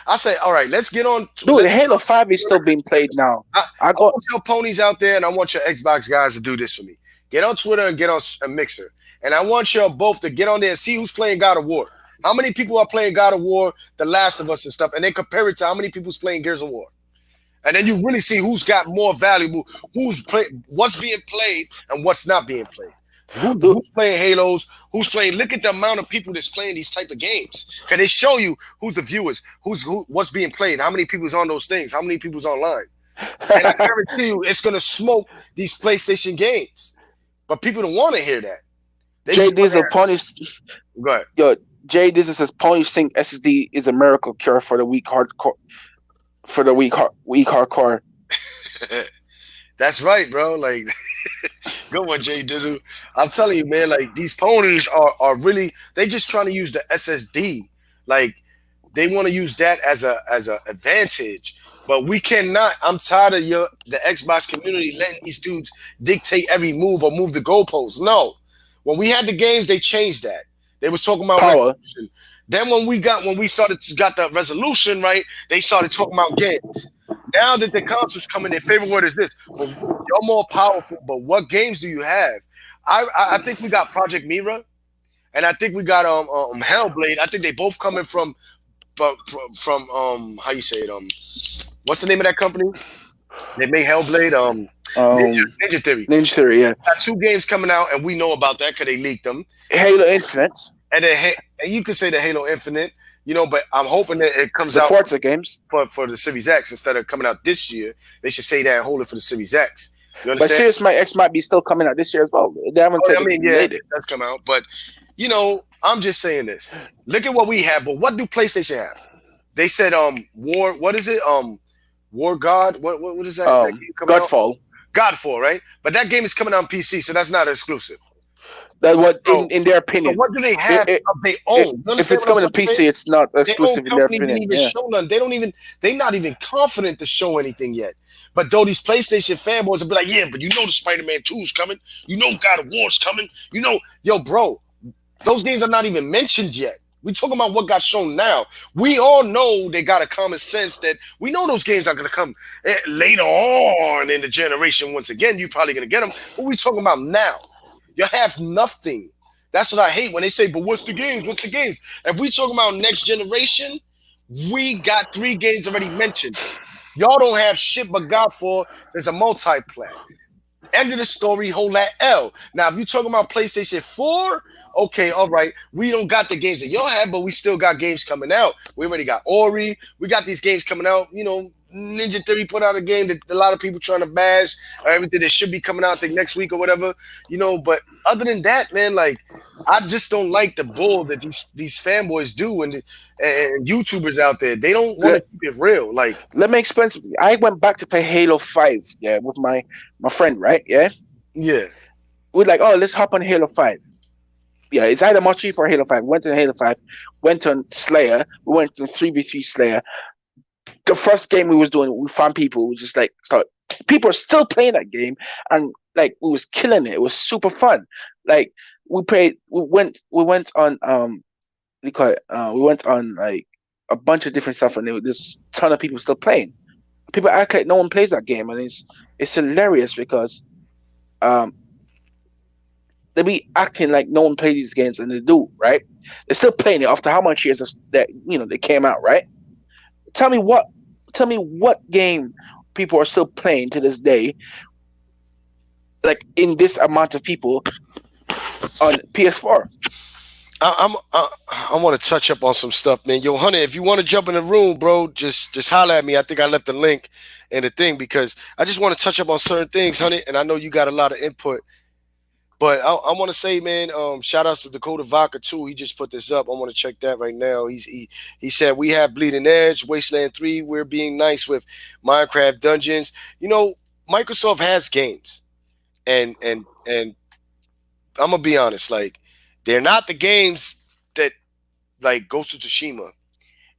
I say, all right, let's get on. Dude, Halo 5 is still being played now. I I got want your ponies out there, and I want your Xbox guys to do this for me. Get on Twitter and get on a Mixer. And I want y'all both to get on there and see who's playing God of War. How many people are playing God of War, The Last of Us and stuff, and then compare it to how many people's playing Gears of War. And then you really see who's got more valuable, what's being played and what's not being played. Who's playing Halos? Who's playing? Look at the amount of people that's playing these type of games. Can they show you who's the viewers, what's being played, how many people's on those things, how many people's online? And I guarantee you, it's gonna smoke these PlayStation games. But people don't want to hear that. Jay Diesel punish. Go ahead. Yo, Jay Diesel says Punish think SSD is a miracle cure for the weak hardcore. For the weak hardcore. That's right, bro. Like, good one, Jay Dizzle. I'm telling you, man. Like, these ponies are really, they just trying to use the SSD. Like, they want to use that as a advantage. But we cannot. I'm tired of the Xbox community letting these dudes dictate every move or move the goalposts. No. When we had the games, they changed that. They was talking about power. Resolution. Then when we got the resolution right, they started talking about games. Now that the consoles coming, their favorite word is this. Well, you're more powerful, but what games do you have? I think we got Project Mira, and I think we got Hellblade. I think they both coming from how you say it? What's the name of that company? They made Hellblade. Ninja Theory. Ninja Theory, yeah. Got 2 games coming out, and we know about that because they leaked them. Halo Infinite. And then you could say the Halo Infinite, but I'm hoping that it comes out Forza games for the Series X instead of coming out this year. They should say that and hold it for the Series X. You understand? But Series X might be still coming out this year as well. They haven't said it does come out, but I'm just saying this. Look at what we have, but what do PlayStation have? They said War. What is it? War God. What is that? Godfall. Godfall, right? But that game is coming out on PC, so that's not exclusive. That's what, in their opinion. So what do they have of their own? If it's coming to PC, it's not exclusive in their opinion. Didn't even show none. They're not even confident to show anything yet. But though these PlayStation fanboys will be like, yeah, but the Spider-Man 2 is coming. God of War is coming. Yo, bro, those games are not even mentioned yet. We talking about what got shown now. We all know they got a common sense that we know those games are going to come later on in the generation. Once again, you're probably going to get them. What we talking about now? You have nothing. That's what I hate when they say, but what's the games? What's the games? If we talking about next generation, we got 3 games already mentioned. Y'all don't have shit but Godfall. There's a multiplayer. End of the story, hold that L. Now, if you talking about PlayStation 4, okay, all right. We don't got the games that y'all have, but we still got games coming out. We already got Ori. We got these games coming out. Ninja Theory put out a game that a lot of people trying to bash or everything that should be coming out, I think, next week or whatever. But other than that, man, like, I just don't like the bull that these fanboys do and YouTubers out there. They don't want to keep it real. Like, let me explain something. I went back to play Halo 5, with my friend, right? Yeah. We're like, oh, let's hop on Halo 5. Yeah, it's either Mochi or Halo 5. Went to Halo 5, went on Slayer, we went to 3v3 Slayer. The first game we was doing, we found people who just like people are still playing that game, and like we was killing it. It was super fun. Like we went on we went on like a bunch of different stuff, and there was this ton of people still playing. People act like no one plays that game, and it's hilarious because they be acting like no one plays these games, and they do, right? They're still playing it after how much years that they came out, right? Tell me what game people are still playing to this day, like in this amount of people on PS4. I want to touch up on some stuff, man. Yo, Hunter, if you want to jump in the room, bro, just holler at me. I think I left the link in the thing because I just want to touch up on certain things, Hunter, and I know you got a lot of input. But I want to say, man, shout outs to Dakota Vodka too. He just put this up. I want to check that right now. He said we have Bleeding Edge, Wasteland 3. We're being nice with Minecraft Dungeons. Microsoft has games, and I'm gonna be honest, like they're not the games that like Ghost of Tsushima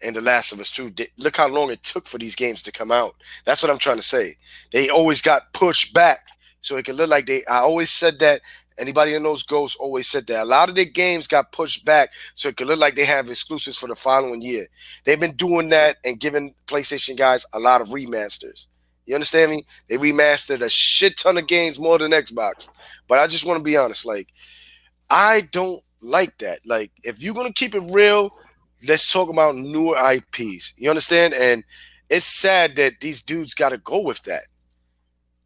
and The Last of Us 2. Look how long it took for these games to come out. That's what I'm trying to say. They always got pushed back. So it can look like I always said that. Anybody who knows Ghost always said that. A lot of their games got pushed back so it could look like they have exclusives for the following year. They've been doing that and giving PlayStation guys a lot of remasters. You understand me? They remastered a shit ton of games more than Xbox. But I just want to be honest. Like, I don't like that. Like, if you're gonna keep it real, let's talk about newer IPs. You understand? And it's sad that these dudes got to go with that.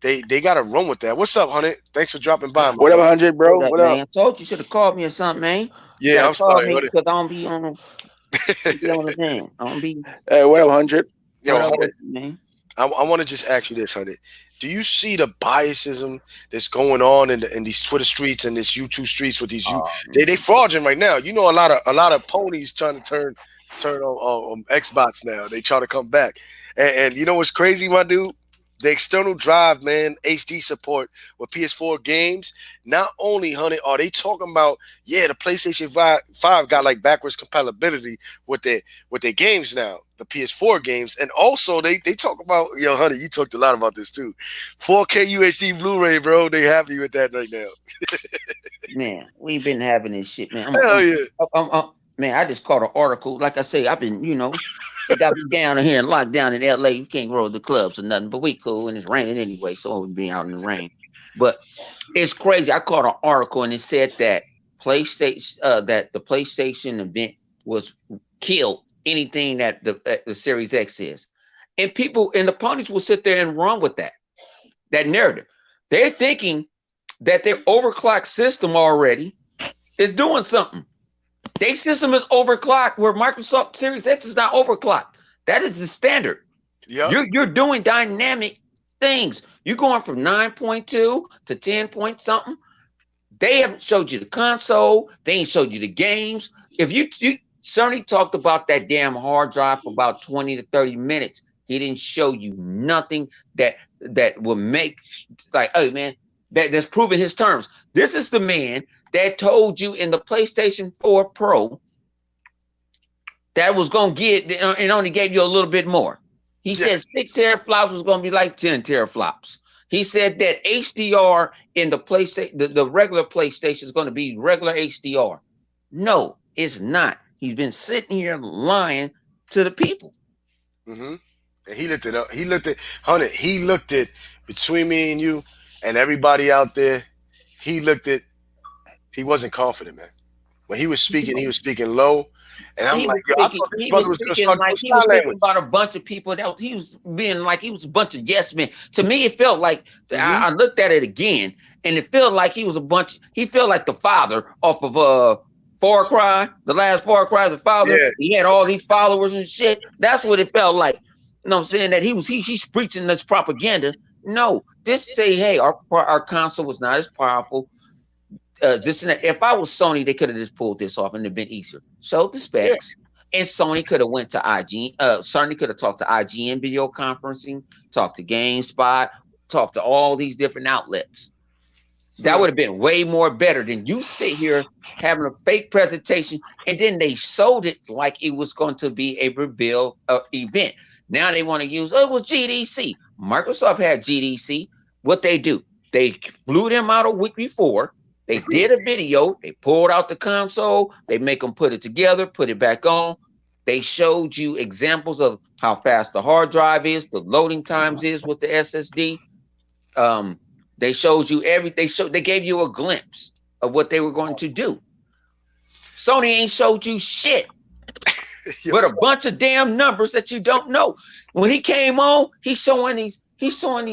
They got to run with that. What's up, honey? Thanks for dropping by, my What up, brother. 100, bro? Hold up, What up? man. I told you should have called me or something, man. You Yeah, gotta I'm call sorry, me honey. because I don't be on the thing. I don't be Hey, what up, 100? Yo, what up honey, with you, man. I want to just ask you this, honey. Do you see the biasism that's going on in these Twitter streets and this YouTube streets with these Oh, they fraudulent right now? You know, a lot of ponies trying to turn on Xbox now. They try to come back, and you know what's crazy, my dude? The external drive, man, HD support with PS4 games. Not only, honey, are they talking about the PlayStation 5 got like backwards compatibility with their games now, the PS4 games, and also they talk about honey, you talked a lot about this too. 4K UHD Blu-ray, bro. They happy with that right now. man, we been having this shit, man. Hell yeah. Man, I just caught an article. Like I say, I've been, they got me down here and locked down in LA. You can't roll the clubs or nothing, but we cool and it's raining anyway, so we'll be out in the rain. But it's crazy. I caught an article and it said that the PlayStation event was killed anything that the Series X is. And people and the ponies will sit there and run with that narrative. They're thinking that their overclocked system already is doing something. Their system is overclocked where Microsoft Series X is not overclocked. That is the standard. Yep. You're doing dynamic things. You're going from 9.2 to 10 point something. They haven't showed you the console. They ain't showed you the games. If you Sony talked about that damn hard drive for about 20 to 30 minutes. He didn't show you nothing that will make like, oh man, that's proving his terms. This is the man that told you in the PlayStation 4 Pro that was going to get and only gave you a little bit more. He said 6 teraflops was going to be like 10 teraflops. He said that HDR in the PlayStation, the regular PlayStation is going to be regular HDR. No, it's not. He's been sitting here lying to the people. Mm-hmm. And he looked it up. Honey, he looked it between me and you and everybody out there. He wasn't confident, man. When he was speaking low. And I'm like, I thought this brother was going to start doing he was sign speaking language. about a bunch of people that he was being like he was a bunch of yes men. To me, it felt like I looked at it again, and it felt like he was a bunch. He felt like the father off of Far Cry, the last Far Cry, the father. Yeah. He had all these followers and shit. That's what it felt like. You know what I'm saying? That he's preaching this propaganda. No, this say, hey, our console was not as powerful. This and that. If I was Sony, they could have just pulled this off and it'd been easier. Showed the specs, and Sony could have went to IG. Sony could have talked to IGN video conferencing, talked to GameSpot, talked to all these different outlets. That would have been way more better than you sit here having a fake presentation, and then they sold it like it was going to be a reveal event. Now they want to use, it was GDC. Microsoft had GDC. What they do? They flew them out a week before. They did a video. They pulled out the console. They make them put it together, put it back on. They showed you examples of how fast the hard drive is, the loading times is with the SSD. They showed you everything. They gave you a glimpse of what they were going to do. Sony ain't showed you shit, but a bunch of damn numbers that you don't know. When he came on, he's showing these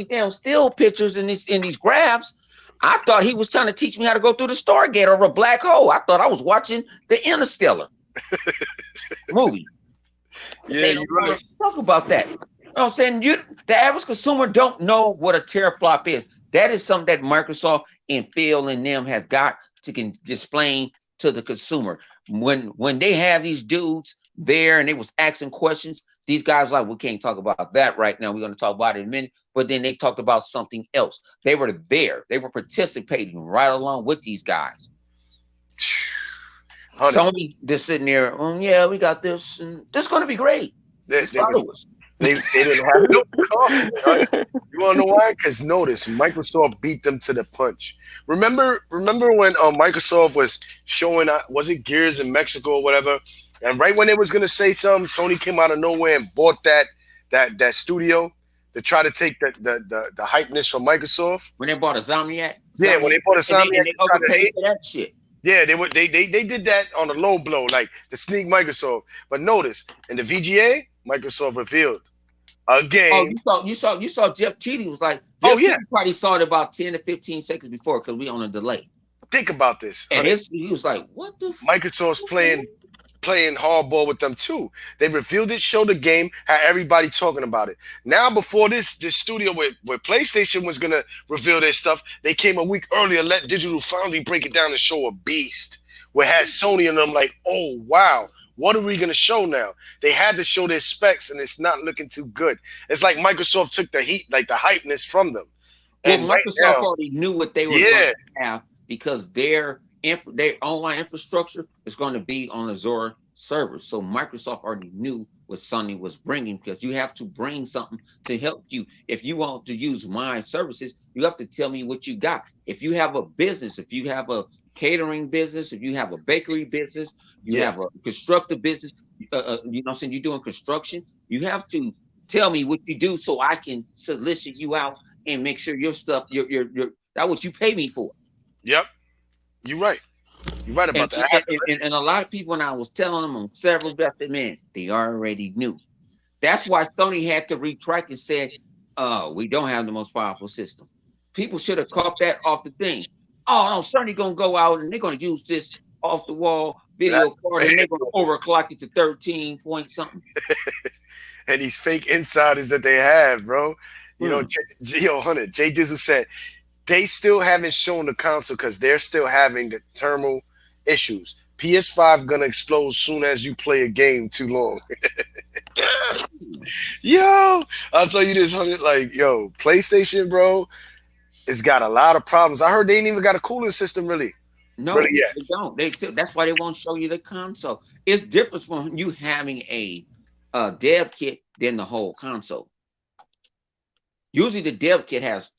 damn still pictures in these graphs. I thought he was trying to teach me how to go through the Stargate or a black hole. I thought I was watching the Interstellar movie. Yeah, you right. Talk about that. You know what I'm saying? The average consumer don't know what a teraflop is. That is something that Microsoft and Phil and them has got to explain to the consumer. When they have these dudes there and they was asking questions, these guys like, we can't talk about that right now. We're going to talk about it in a minute. But then they talked about something else. They were there. They were participating right along with these guys. Sony just sitting there, yeah, we got this, and this is going to be great. They didn't have no coffee. Right? You want to know why? Because notice, Microsoft beat them to the punch. Remember when Microsoft was showing, was it Gears in Mexico or whatever? And right when they was going to say something, Sony came out of nowhere and bought that studio. to try to take the hypeness from Microsoft. When they bought a Zomniac. Yeah, when they bought a Zomniac, and they overpaid for that shit. Yeah, they did that on a low blow, like to sneak Microsoft. But notice in the VGA, Microsoft revealed a game. Oh, you saw Jeff Keighley was like, Keighley probably saw it about 10 to 15 seconds before because we on a delay. Think about this. And he was like, what the Microsoft's playing hardball with them too. They revealed it, showed the game, had everybody talking about it. Now, before this studio where PlayStation was gonna reveal their stuff, they came a week earlier, let Digital Foundry break it down and show a beast. Where had Sony and them like, oh wow, what are we gonna show now? They had to show their specs, and it's not looking too good. It's like Microsoft took the heat, like the hypeness from them. And Microsoft already knew what they were going to have because their online infrastructure is going to be on Azure servers. So Microsoft already knew what Sony was bringing because you have to bring something to help you. If you want to use my services, you have to tell me what you got. If you have a business, if you have a catering business, if you have a bakery business, you have a constructive business, you know what I'm saying, you're doing construction, you have to tell me what you do so I can solicit you out and make sure your stuff, that's what you pay me for. Yep. You're right. You're right about that. And a lot of people, when I was telling them on several vested men, they already knew. That's why Sony had to retract and said, we don't have the most powerful system. People should have caught that off the thing. Oh, no, Sony going to go out and they're going to use this off the wall video card and they're going to overclock it to 13 point something. And these fake insiders that they have, bro. You know, Jay Dizzle said, they still haven't shown the console because they're still having the thermal issues. PS5 gonna explode soon as you play a game too long. Yo, I'll tell you this, Hunter. Like, yo, PlayStation, bro, it's got a lot of problems. I heard they ain't even got a cooling system, really. No, really yet. They don't. That's why they won't show you the console. It's different from you having a dev kit than the whole console. Usually, the dev kit has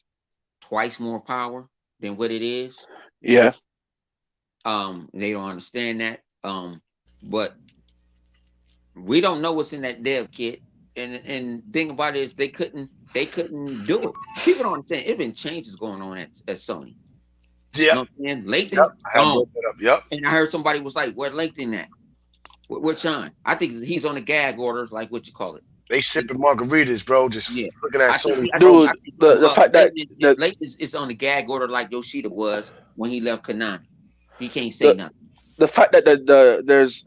twice more power than what it is. Yeah. They don't understand that. But we don't know what's in that dev kit. And thing about it is they couldn't do it. People don't understand. It's been changes going on at Sony. Yeah. You know what I'm saying? LinkedIn. Yep. And I heard somebody was like, where LinkedIn at? Where's Sean? I think he's on the gag order, like what you call it. They sipping margaritas, bro. Just looking at Sony. Dude, the fact that Leighton is on the gag order like Yoshida was when he left Konami. He can't say nothing. The fact that there's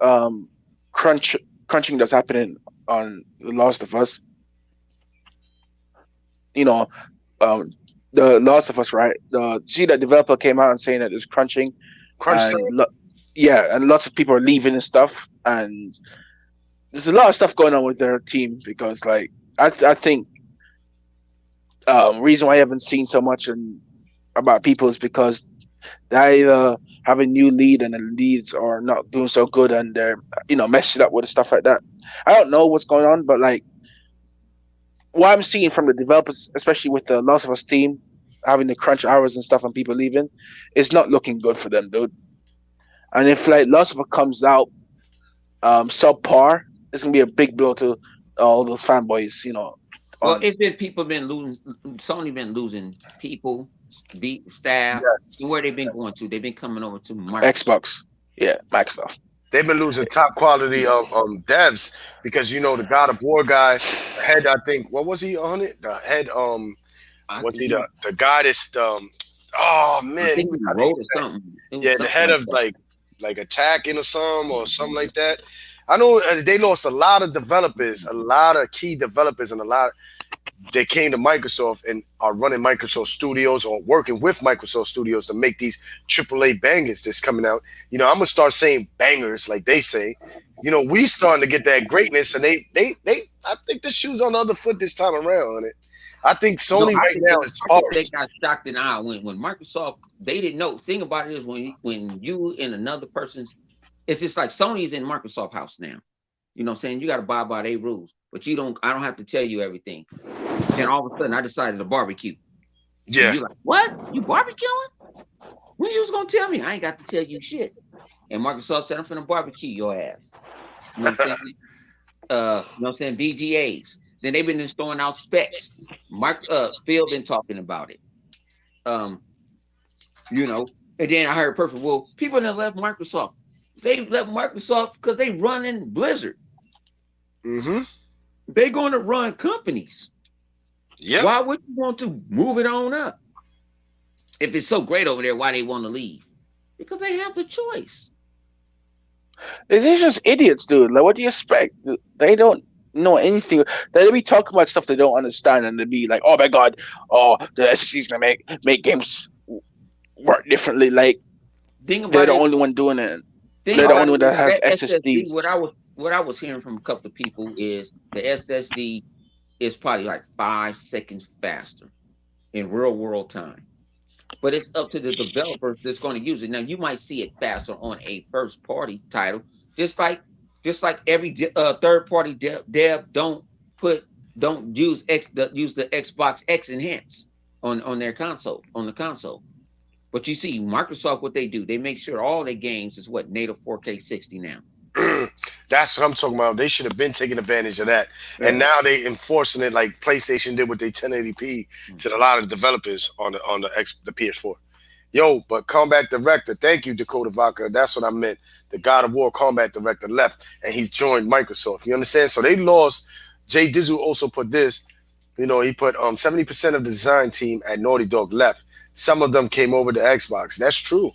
crunching that's happening on The Last of Us. You know, The Last of Us, right? That developer came out and saying that there's crunching. And lots of people are leaving and stuff, and there's a lot of stuff going on with their team because, like, I think reason why I haven't seen so much about people is because they either have a new lead and the leads are not doing so good and they're messing up with stuff like that. I don't know what's going on, but like what I'm seeing from the developers, especially with the Last of Us team having the crunch hours and stuff and people leaving, is not looking good for them, dude. And if like Last of Us comes out subpar, it's gonna be a big blow to all those fanboys, Well, it's been Sony been losing people, staff. Yes. Where they've been going to? They've been coming over to Xbox. Yeah, Microsoft. They've been losing top quality devs because the God of War guy head. I think what was he on it? The head. Was he the guy that's oh man, he wrote something. The head of like attacking or something like that. I know they lost a lot of developers, a lot of key developers, and they came to Microsoft and are running Microsoft Studios or working with Microsoft Studios to make these AAA bangers that's coming out. I'm gonna start saying bangers like they say. We starting to get that greatness, and they I think the shoe's on the other foot this time around on it. I think Sony now is sparse. They got shocked in the eye when Microsoft, they didn't know. The thing about it is when you and another person's, it's just like Sony's in Microsoft house now. You know what I'm saying? You got to abide by their rules, but I don't have to tell you everything. Then all of a sudden I decided to barbecue. Yeah. And you're like, what? You barbecuing? When you was going to tell me? I ain't got to tell you shit. And Microsoft said, I'm finna barbecue your ass. You know what I'm saying? You know what I'm saying? VGAs. Then they've been just throwing out specs. Phil been talking about it. And then I heard perfect. Well, people that left Microsoft, they left Microsoft because they running Blizzard. Mm-hmm. They're going to run companies. Yeah. Why would you want to move it on up? If it's so great over there, why they want to leave? Because they have the choice. They're just idiots, dude. Like, what do you expect? They don't know anything. They be talking about stuff they don't understand, and they be like, "Oh my god, the SSD's gonna make games work differently." Like, they're the only one doing it. They're the only one that has SSDs. What I was hearing from a couple of people is the SSD is probably like 5 seconds faster in real world time. But it's up to the developers that's going to use it. Now you might see it faster on a first party title, just like every third party dev don't use the Xbox X Enhance on their console, on the console. But you see Microsoft, what they do, they make sure all their games is native 4K 60 now. That's what I'm talking about. They should have been taking advantage of that. Yeah. And now they enforcing it like PlayStation did with their 1080p to a lot of developers on the PS4. Yo, but Combat Director, thank you, Dakota Vaca. That's what I meant. The God of War Combat Director left, and he's joined Microsoft. You understand? So they lost. Jay Dizzle also put this. He put 70% of the design team at Naughty Dog left. Some of them came over to Xbox. That's true.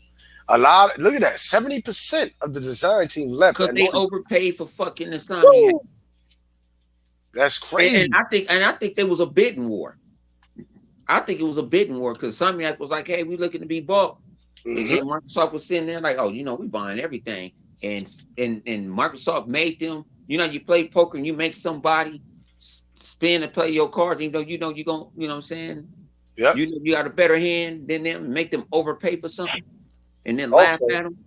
Look at that. 70% of the design team left. Because they overpaid for fucking Insomniac. That's crazy. And I think there was a bidding war. I think it was a bidding war because Insomniac was like, hey, we looking to be bought. Mm-hmm. And then Microsoft was sitting there like, oh, we buying everything. And Microsoft made them, you play poker and you make somebody spin and play your cards, you're going, what I'm saying? Yeah. You got a better hand than them, make them overpay for something. And then laugh at them.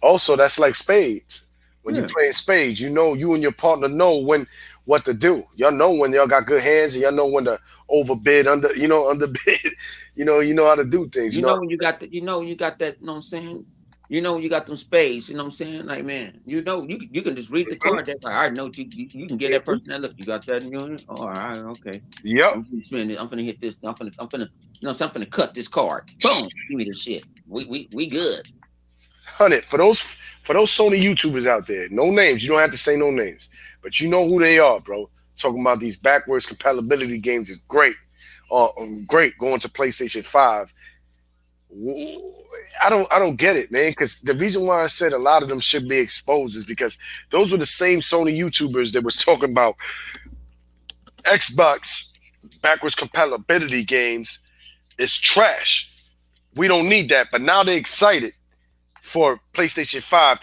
Also, that's like spades. When you're playing spades, you and your partner know what to do. Y'all know when y'all got good hands, and y'all know when to overbid, underbid. You know how to do things. You know when you got that. You know what I'm saying? You know when you got them spades. You know what I'm saying? Like, man, you can just read the card. That's like, I know you can get that person that look. You got that in your. Oh, all right, okay. Yep. I'm gonna hit this. I'm gonna cut this card. Boom. Give me this shit. We good. 100 for those Sony YouTubers out there. No names. You don't have to say no names, but you know who they are, bro. Talking about these backwards compatibility games is great. Great going to PlayStation 5. I don't get it, man. Because the reason why I said a lot of them should be exposed is because those were the same Sony YouTubers that was talking about Xbox backwards compatibility games is trash. We don't need that. But now they're excited for PlayStation 5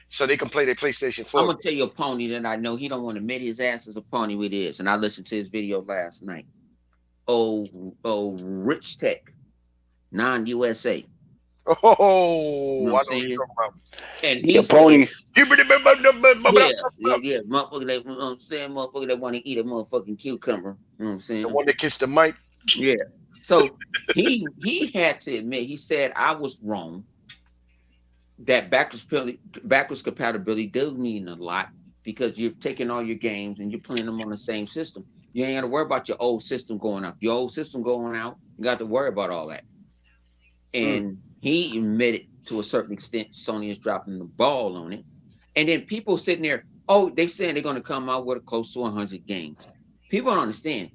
so they can play their PlayStation 4. I'm gonna tell you a pony that I know he don't want to admit his ass is a pony with this, and I listened to his video last night. Rich Tech, non-USA. Oh, I know what you're talking about. And he's a pony. Motherfucker that, motherfucker that want to eat a motherfucking cucumber. You know what I'm saying? The one that kissed the mic. Yeah. So he had to admit, he said, I was wrong. That backwards compatibility does mean a lot because you're taking all your games and you're playing them on the same system. You ain't got to worry about your old system going out. Your old system going out, you got to worry about all that. And he admitted to a certain extent Sony is dropping the ball on it. And then people sitting there, they saying they're going to come out with close to 100 games. People don't understand.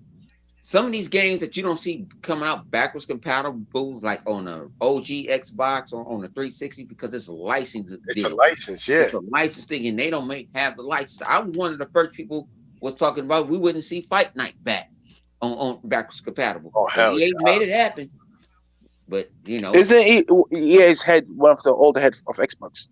Some of these games that you don't see coming out backwards compatible, like on a OG Xbox or on a 360, because it's a license. It's a license, yeah. It's a license thing, and they don't have the license. I was one of the first people was talking about we wouldn't see Fight Night back on backwards compatible. Oh hell, EA made it happen. But isn't EA's head one of the older heads of Xbox?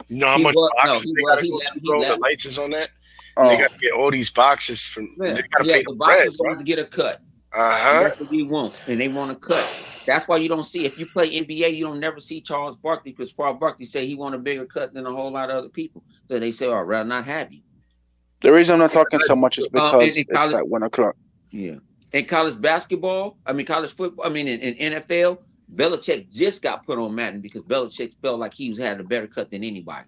You know how much boxes they got to go to the license on that? They got to get all these boxes from. Yeah. They got to pay the boxes bread, to get a cut. That's what we want, and they want a cut. That's why you don't see, if you play NBA, you don't never see Charles Barkley, because Charles Barkley said he want a bigger cut than a whole lot of other people. So they say, I'd rather not have you. The reason I'm not talking so much is because it's at 1 o'clock. Yeah. In college basketball, college football, in NFL, Belichick just got put on Madden because Belichick felt like he had a better cut than anybody.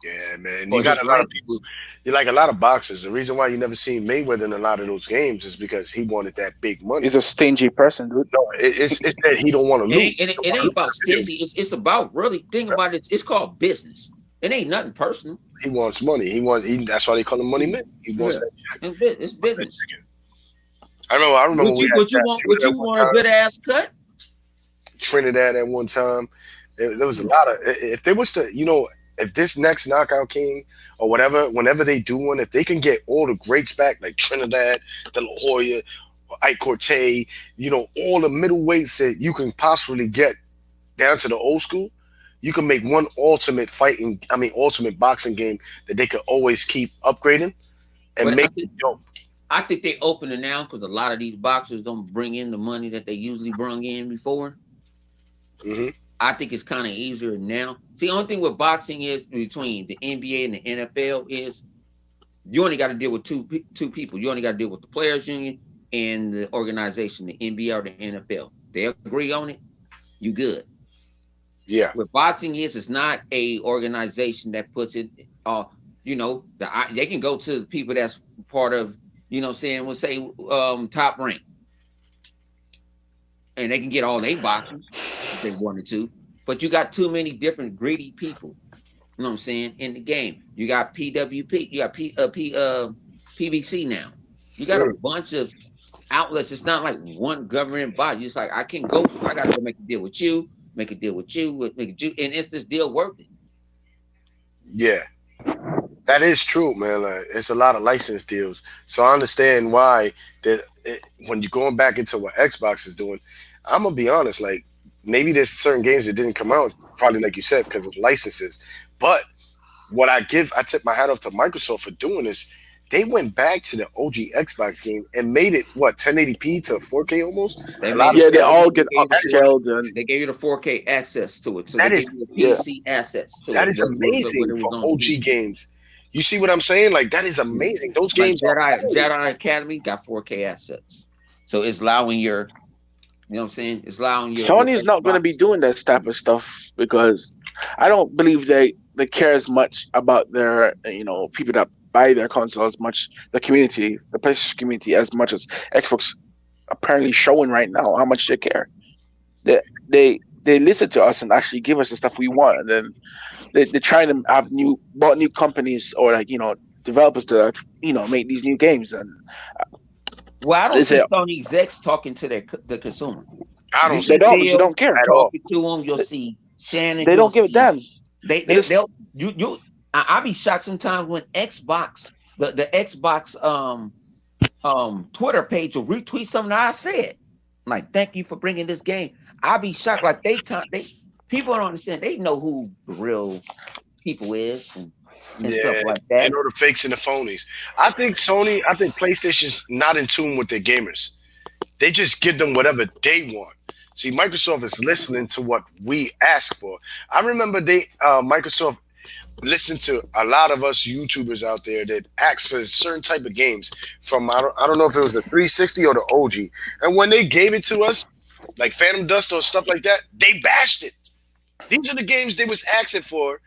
Yeah, man. Or You got his a lot of likeness. people. You like a lot of boxers. The reason why you never seen Mayweather in a lot of those games is because he wanted that big money. He's a stingy person, dude. No, it's that he don't want to It lose. ain't it, ain't- it ain't about stingy. It's about really think about it. It's called business. It ain't nothing personal. He wants money. That's why they call him Money Man. He wants Yeah. that check. It's business. I remember Would we you had would you that want would you want a good ass cut? Trinidad at one time. There was a lot of if they was to if this next Knockout King or whatever, whenever they do one, if they can get all the greats back like Trinidad, De La Hoya, Ike Corte, all the middleweights that you can possibly get down to the old school, you can make one ultimate boxing game that they could always keep upgrading and But make it dope. I think they open it now because a lot of these boxers don't bring in the money that they usually bring in before. Hmm. I think it's kind of easier now. See, the only thing with boxing is between the NBA and the NFL is you only got to deal with two people. You only got to deal with the players union and the organization, the NBA or the NFL. They agree on it, you good. Yeah. What boxing is, it's not a organization that puts it. They can go to the people that's part of. We'll say Top Rank, and they can get all their boxers if they wanted to. But you got too many different greedy people. You know what I'm saying? In the game, you got PWP, you got PBC now. You got a bunch of outlets. It's not like one government body. It's like I got to go make a deal with you, make a deal with you, and is this deal worth it? Yeah. That is true, man. It's a lot of license deals, so I understand why when you're going back into what Xbox is doing. I'm gonna be honest, like maybe there's certain games that didn't come out, probably like you said, because of licenses. But I tip my hat off to Microsoft for doing this. They went back to the OG Xbox game and made it 1080p to 4K almost. They all get upscaled and they gave you the 4K access to it. So that they is, gave you the PC assets to that it. is amazing for OG games. You see what I'm saying? Like that is amazing. Those games, Jedi Academy got 4K assets, so it's allowing your, you know what I'm saying? It's allowing your. Sony's not going to be doing that type of stuff because I don't believe they care as much about their people that buy their console as much, the PlayStation community, as much as Xbox apparently showing right now how much they care. They listen to us and actually give us the stuff we want, and then they try to have new companies or developers to make these new games. And I don't see Sony execs talking to the consumer. I don't. They don't. You don't care at all. Talking to them, you'll see Shannon. They don't give a damn. I'll be shocked sometimes when Xbox, the Xbox Twitter page will retweet something I said. Like, thank you for bringing this game. I'll be shocked. Like people don't understand. They know who the real people is and stuff like that. They know the fakes and the phonies. I think PlayStation's not in tune with their gamers. They just give them whatever they want. See, Microsoft is listening to what we ask for. I remember Microsoft listened to a lot of us YouTubers out there that asked for certain type of games from I don't know if it was the 360 or the OG. And when they gave it to us, like Phantom Dust or stuff like that, they bashed it. These are the games they was asking for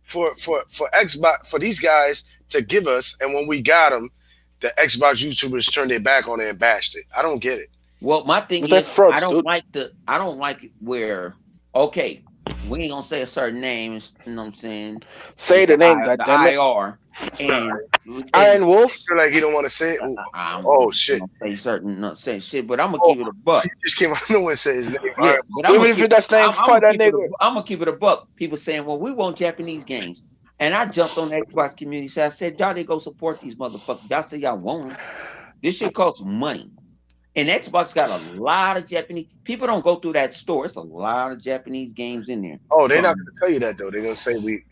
Xbox, for these guys to give us, and when we got them, the Xbox YouTubers turned their back on it and bashed it. I don't get it. Well, my thing is, I don't like it where, okay, we ain't gonna say a certain name, you know what I'm saying? Say the name, the IR and Iron Wolf. I feel like you don't want to say it. Shit. Not say shit, but I'm gonna keep it a buck. You just came out of nowhere and say his name. Yeah, but even if that's name, I'm gonna keep it a buck. People saying, well, we want Japanese games. And I jumped on the Xbox community, so I said, y'all, they go support these motherfuckers. Y'all say y'all want them. This shit costs money. And Xbox got a lot of Japanese. People don't go through that store. It's a lot of Japanese games in there. Oh, they're not going to tell you that, though. They're going to say we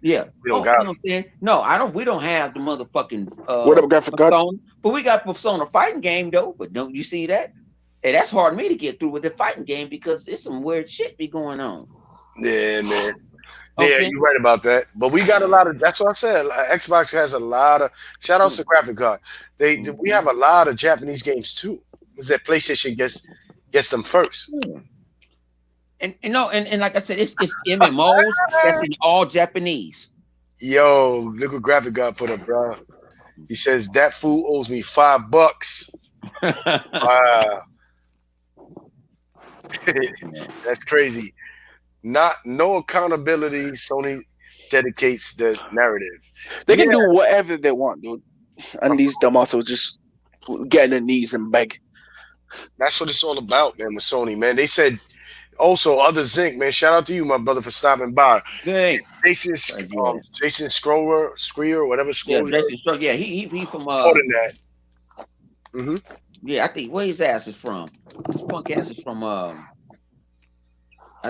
don't got them. No, I don't. We don't have the motherfucking what up, graphic card? But we got Persona fighting game, though. But don't you see that? And that's hard for me to get through with the fighting game because it's some weird shit be going on. Yeah, man. Yeah, you're right about that. But we got a lot of. That's what I said. Xbox has a lot of. Shout outs to graphic card. We have a lot of Japanese games too. Is that PlayStation gets them first? And like I said, it's MMOs that's in all Japanese. Yo, look what Graphic God put up, bro. He says that fool owes me $5. Wow, that's crazy. No accountability. Sony dedicates the narrative. They Yeah, can do whatever they want, dude. And these dumbasses will just get on their knees and beg. that's what it's all about, man. With Sony, man. They said also other Zinc, man. Shout out to you, my brother, for stopping by. Dang. Jason, Yeah. Jason Scroller, whatever Yeah, Scroller. Jason Struck. Yeah, he from Quoting that. Mm-hmm. yeah, I think where his ass is from. His punk ass is from I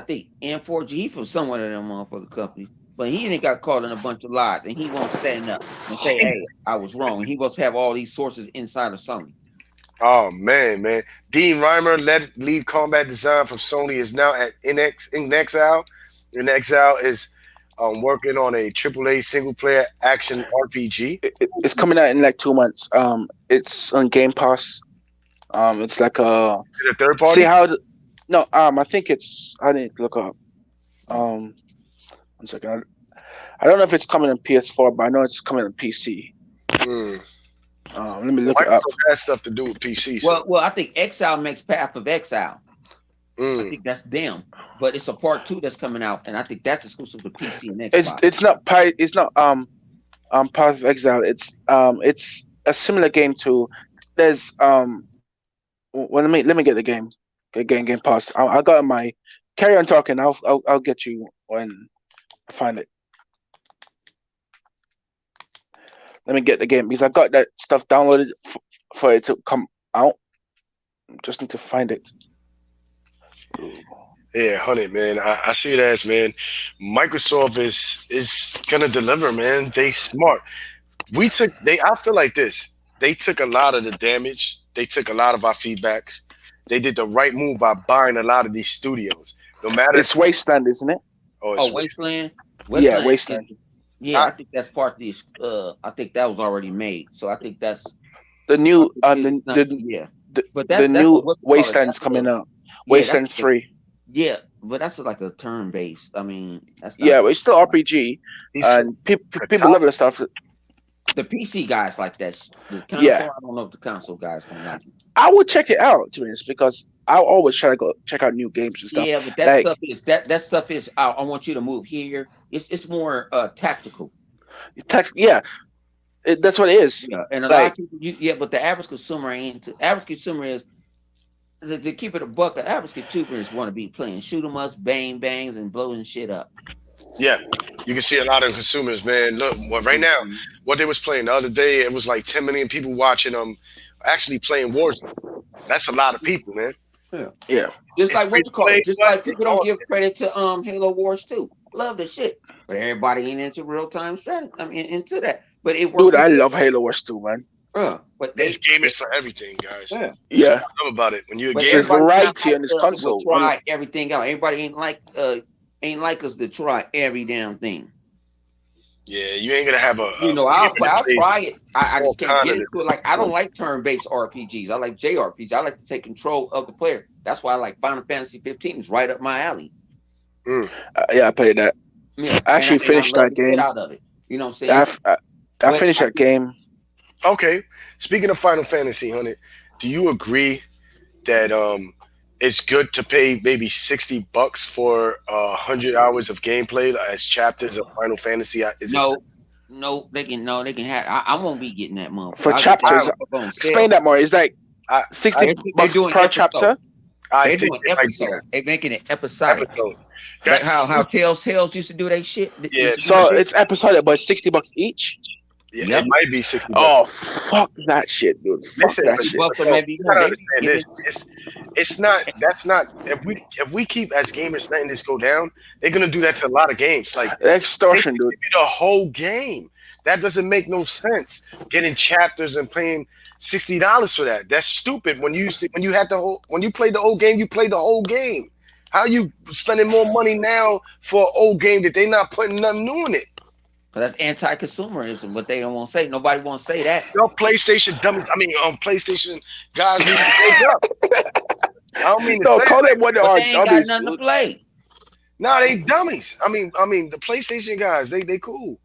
think N4G. He from somewhere of them motherfucking companies. But he ain't got caught in a bunch of lies, and he won't stand up and say, "Hey, I was wrong." And he wants to have all these sources inside of Sony. Oh man. Dean Reimer, lead combat design from Sony, is now at in Exile. In Exile is working on a AAA single player action RPG. It's coming out in like 2 months. It's on Game Pass. It's like a Is it a third party? see how. No, I think it's. I need to look up. 1 second. I don't know if it's coming on PS4, but I know it's coming on PC. Let me look it up. Microsoft has stuff to do with PC. So. Well, I think Exile makes Path of Exile. I think that's them, but it's a part 2 that's coming out, and I think that's exclusive to PC and Xbox. It's not Path of Exile. It's a similar game to. There's well, let me get the game. Game Pass. I got my. Carry on talking. I'll get you when I find it. Let me get the game because I got that stuff downloaded for it to come out. Just need to find it. Yeah, 100, man. I see it as, man, Microsoft is gonna deliver, man. They smart. I feel like this. They took a lot of the damage. They took a lot of our feedbacks. They did the right move by buying a lot of these studios. No matter It's Wasteland, isn't it? Oh, Wasteland. Yeah, Wasteland. Yeah, I think that's part of these. I think that was already made, so I think that's The new yeah. But that's the new what Wasteland's coming out. Wasteland 3. Yeah, but that's like a turn based. I mean, that's Yeah, but it's still RPG, and people love the stuff. The PC guys like that. The console, Yeah. I don't know if the console guys can like it. I would check it out, to be honest, because I always try to go check out new games and stuff. Yeah, but that Like- stuff is. I want you to move here. It's more tactical. Yeah, that's what it is. Yeah, and a lot of people. But the average consumer ain't. Average consumer is. To keep it a buck, the average consumers want to be playing shoot 'em ups, bang bangs, and blowing shit up. Yeah, you can see a lot of consumers, man. Look, right now, what they was playing the other day, it was like 10 million people watching them actually playing Warzone. That's a lot of people, man. Yeah. Just like what you call it. Just like people don't give give credit to Halo Wars 2. Love the shit, but everybody ain't into real time strategy. I mean, into that. But it works. Dude, I love Halo Wars 2, man. But There's gamers for everything, guys. Yeah. Yeah. That's what I love about it. When you're a But gamer, There's everybody variety on this like us console. will try everything out. Everybody ain't like us to try every damn thing. yeah, you ain't gonna have a. I'll try it. I just can't get content. into it. Like I don't like turn-based RPGs. I like JRPGs. I like to take control of the player. That's why I like Final Fantasy 15. It's right up my alley. Yeah, I played that. Yeah, I actually finished love that the shit game. out of it. You know what I'm saying? I finished that game. Okay, speaking of Final Fantasy, honey, do you agree that it's good to pay maybe $60 for 100 hours of gameplay as chapters of Final Fantasy? No, they can have. I won't be getting that month For chapters. Explain that more. It's like $60 per chapter. They're doing episodes. They're making it episodic. Like how Tales used to do they shit. Yeah. So it's episodic, but $60 each. Yeah, it might be $60. Oh, fuck that shit, dude. Listen, Fuck that shit. you gotta understand this. It's not. That's not. If we keep as gamers letting this go down, they're gonna do that to a lot of games. Like Extortion, they dude. give you the whole game. That doesn't make no sense. Getting chapters and paying $60 for that. That's stupid. When you played the old game, you played the whole game. How you spending more money now for an old game that they not putting nothing new in it? That's anti-consumerism, but they don't want to say. Nobody wants to say that. Yo, PlayStation dummies. I mean, PlayStation guys need to wake up. I don't mean to say call that, them what they But are. they ain't got nothing to play. No, they dummies. I mean, the PlayStation guys, they cool.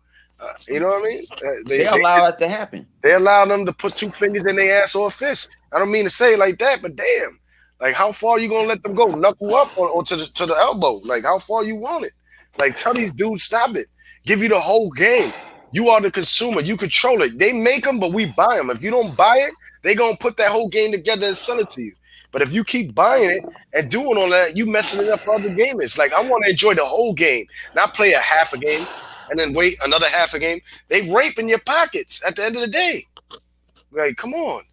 You know what I mean? They allow it to happen. They allow them to put two fingers in their ass or a fist. I don't mean to say it like that, but damn, like how far you gonna let them go? Knuckle up or to the elbow? Like how far you want it? Like tell these dudes stop it. Give you the whole game. You are the consumer. You control it. They make them, but we buy them. If you don't buy it, they gonna put that whole game together and sell it to you. But if you keep buying it and doing all that, you messing it up for other gamers. Like I want to enjoy the whole game, not play a half a game and then wait another half a game. They raping your pockets at the end of the day. Like, come on.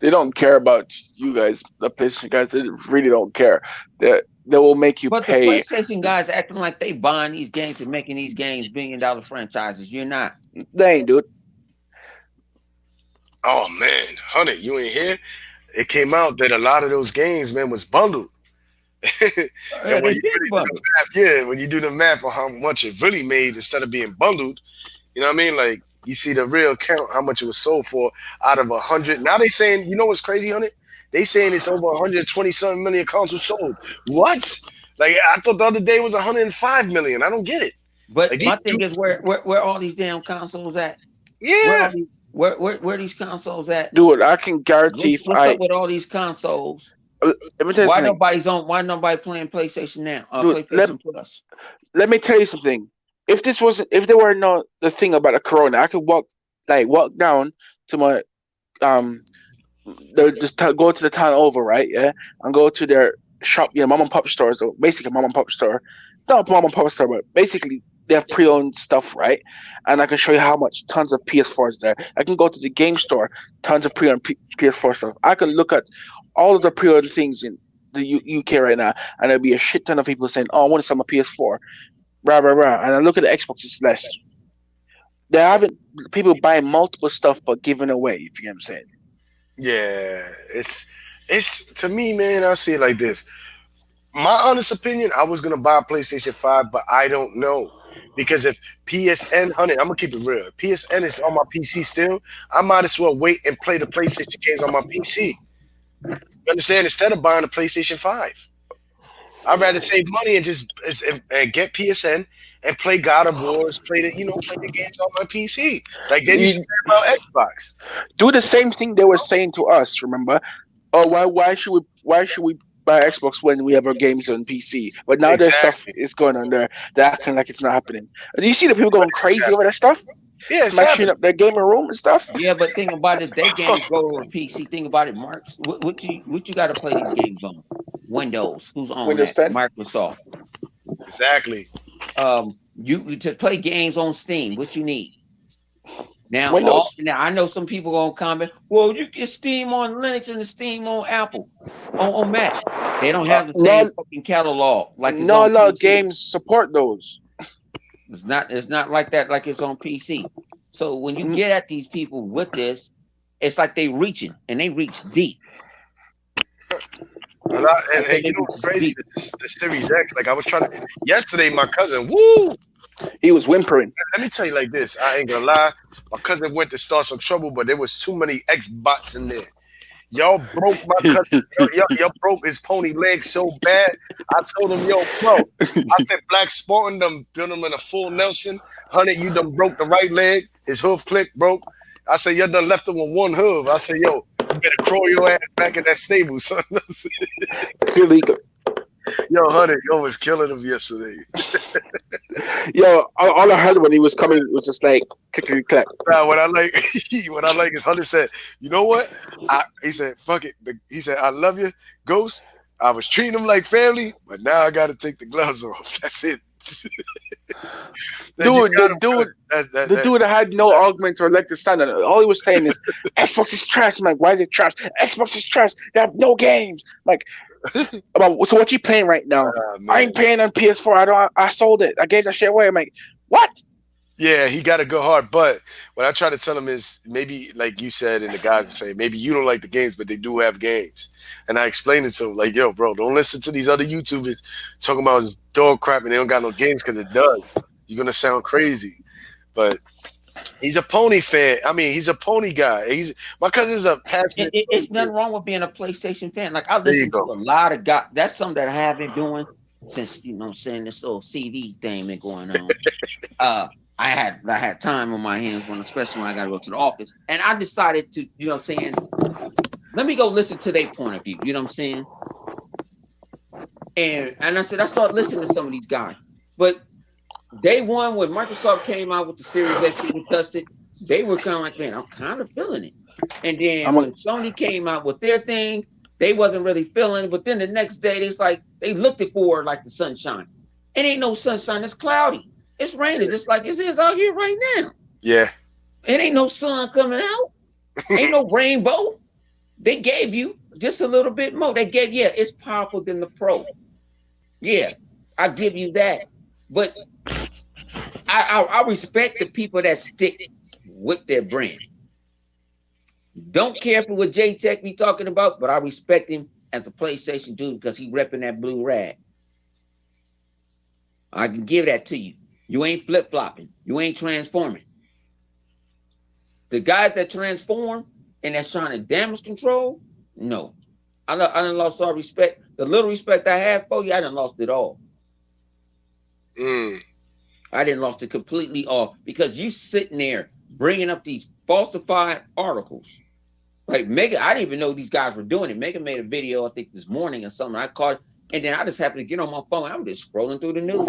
They don't care about you guys, the PlayStation guys. They really don't care. They will make you But pay. the PlayStation guys acting like they buying these games and making these games $1 billion franchises. You're not. They ain't, dude. Oh man, honey, you ain't here. It came out that a lot of those games, man, was bundled. And when when you do the math on how much it really made instead of being bundled, you know what I mean? Like you see the real count, how much it was sold for out of 100. Now they saying, you know what's crazy, honey? They saying it's over 120 something million consoles sold. What? Like I thought the other day was 105 million. I don't get it. But like, my thing is where all these damn consoles at? Yeah. Where these consoles at? Dude, I can guarantee. What's up with all these consoles? Let me tell you why something. Why nobody playing PlayStation now? Dude, PlayStation Plus. Let me tell you something. If there were no the thing about the corona, I could walk down to my go to the town over, right? Yeah, and go to their shop, mom and pop stores, or basically mom and pop store. It's not a mom and pop store, but basically they have pre-owned stuff, right? And I can show you how much tons of PS4s there. I can go to the game store, tons of pre-owned PS4 stuff. I can look at all of the pre-owned things in the UK right now, and there'll be a shit ton of people saying, "Oh, I want to sell my PS4." Rah rah rah. And I look at the Xbox, it's less. They haven't people buying multiple stuff but giving away. If you get what I'm saying. Yeah, it's to me, man. I see it like this. My honest opinion, I was gonna buy a PlayStation 5, but I don't know. Because if PSN, honey, I'm gonna keep it real. PSN is on my PC still. I might as well wait and play the PlayStation games on my PC. You understand? Instead of buying a PlayStation 5. I'd rather save money and just and get PSN and play God of Wars, play the games on my PC. Like they used to say about Xbox. Do the same thing they were saying to us, remember? Oh, why should we buy Xbox when we have our games on PC? But now their stuff is going on there. They're acting like it's not happening. Do you see the people going crazy over that stuff? Yeah, it's smashing up their gamer room and stuff. Yeah, but think about it, they games go on PC. Think about it, Mark. What you got to play these games on? Windows. Who's on Windows that? 10? Microsoft. Exactly. You to play games on Steam. What you need? Now, I know some people gonna comment. Well, you get Steam on Linux and the Steam on Apple, on Mac. They don't have the same fucking catalog. Like it's not on a lot of PC. games support those. It's not like that. Like it's on PC. So when you get at these people with this, it's like they reaching and they reach deep. And you know what's crazy? The Series X. Like I was trying to yesterday. My cousin, woo, he was whimpering. Let me tell you like this. I ain't gonna lie. My cousin went to start some trouble, but there was too many Xbots in there. Y'all broke my cousin. y'all broke his pony leg so bad. I told him, yo, bro. I said, Black Spartan done built him in a full Nelson. Honey, you done broke the right leg. His hoof click broke. I said, y'all done left him with one hoof. I said, yo, you better crawl your ass back in that stable, son. Yo, honey, yo was killing him yesterday. Yo, all I heard when he was coming was just like click clack. What I like is Hunter said, you know what? He said, fuck it. He said, I love you, Ghost. I was treating him like family, but now I got to take the gloves off. That's it. The dude had no argument or leg to stand on. All he was saying is, Xbox is trash. I'm like, why is it trash? Xbox is trash. They have no games. Like, so what you playing right now? I ain't playing on PS4. I sold it. I gave that shit away. I'm like, what? Yeah, he got to go hard. But what I try to tell him is maybe, like you said, and the guys say, maybe you don't like the games, but they do have games. And I explained it to him, like, yo, bro, don't listen to these other YouTubers talking about his dog crap and they don't got no games because it does. You're going to sound crazy. But he's a pony fan. I mean, he's a pony guy. My cousin's a passionate. It's nothing wrong with being a PlayStation fan. Like, I listen to a lot of guys. That's something that I have been doing since, saying this little CV thing been going on. I had time on my hands especially when I got to go to the office, and I decided to, you know what I'm saying, let me go listen to their point of view. You know what I'm saying? And I said I started listening to some of these guys, but day one when Microsoft came out with the Series X and tested, they were kind of like, man, I'm kind of feeling it. And then when Sony came out with their thing, they wasn't really feeling it. But then the next day, it's like they looked it for like the sunshine. It ain't no sunshine. It's cloudy. It's raining, just like it is out here right now. Yeah. It ain't no sun coming out. Ain't no rainbow. They gave you just a little bit more. They gave, yeah, it's powerful than the Pro. Yeah, I give you that. But I respect the people that stick with their brand. Don't care for what J-Tech be talking about, but I respect him as a PlayStation dude because he repping that blue rag. I can give that to you. You ain't flip-flopping. You ain't transforming. The guys that transform and that's trying to damage control, no. I done lost all respect. The little respect I have for you, I done lost it all. I didn't lost it completely off because you sitting there bringing up these falsified articles. Like Mega, I didn't even know these guys were doing it. Mega made a video, I think this morning or something. I caught it, and then I just happened to get on my phone. I'm just scrolling through the news,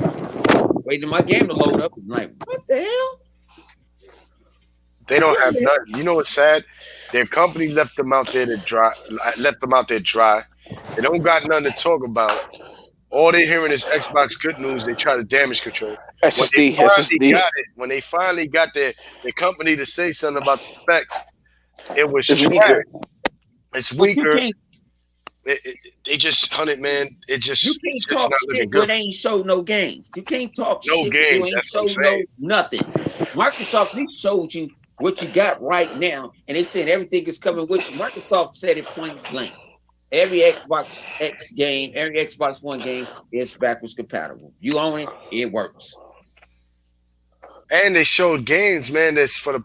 waiting for my game to load up. I'm like, what the hell? They don't have nothing. You know what's sad? Their company left them out there dry. They don't got nothing to talk about. All they're hearing is Xbox good news. They try to damage control. SSD. When they finally got their company to say something about the specs, it was trash. It's weaker. They just hunted, man. It just you can't talk not shit when they ain't show no games. You can't talk no shit games. when you ain't show no nothing. Microsoft, they showed you what you got right now, and they said everything is coming with you. Microsoft said it point blank. Every Xbox X game, every Xbox One game is backwards compatible. You own it, it works. And they showed games, man, that's for the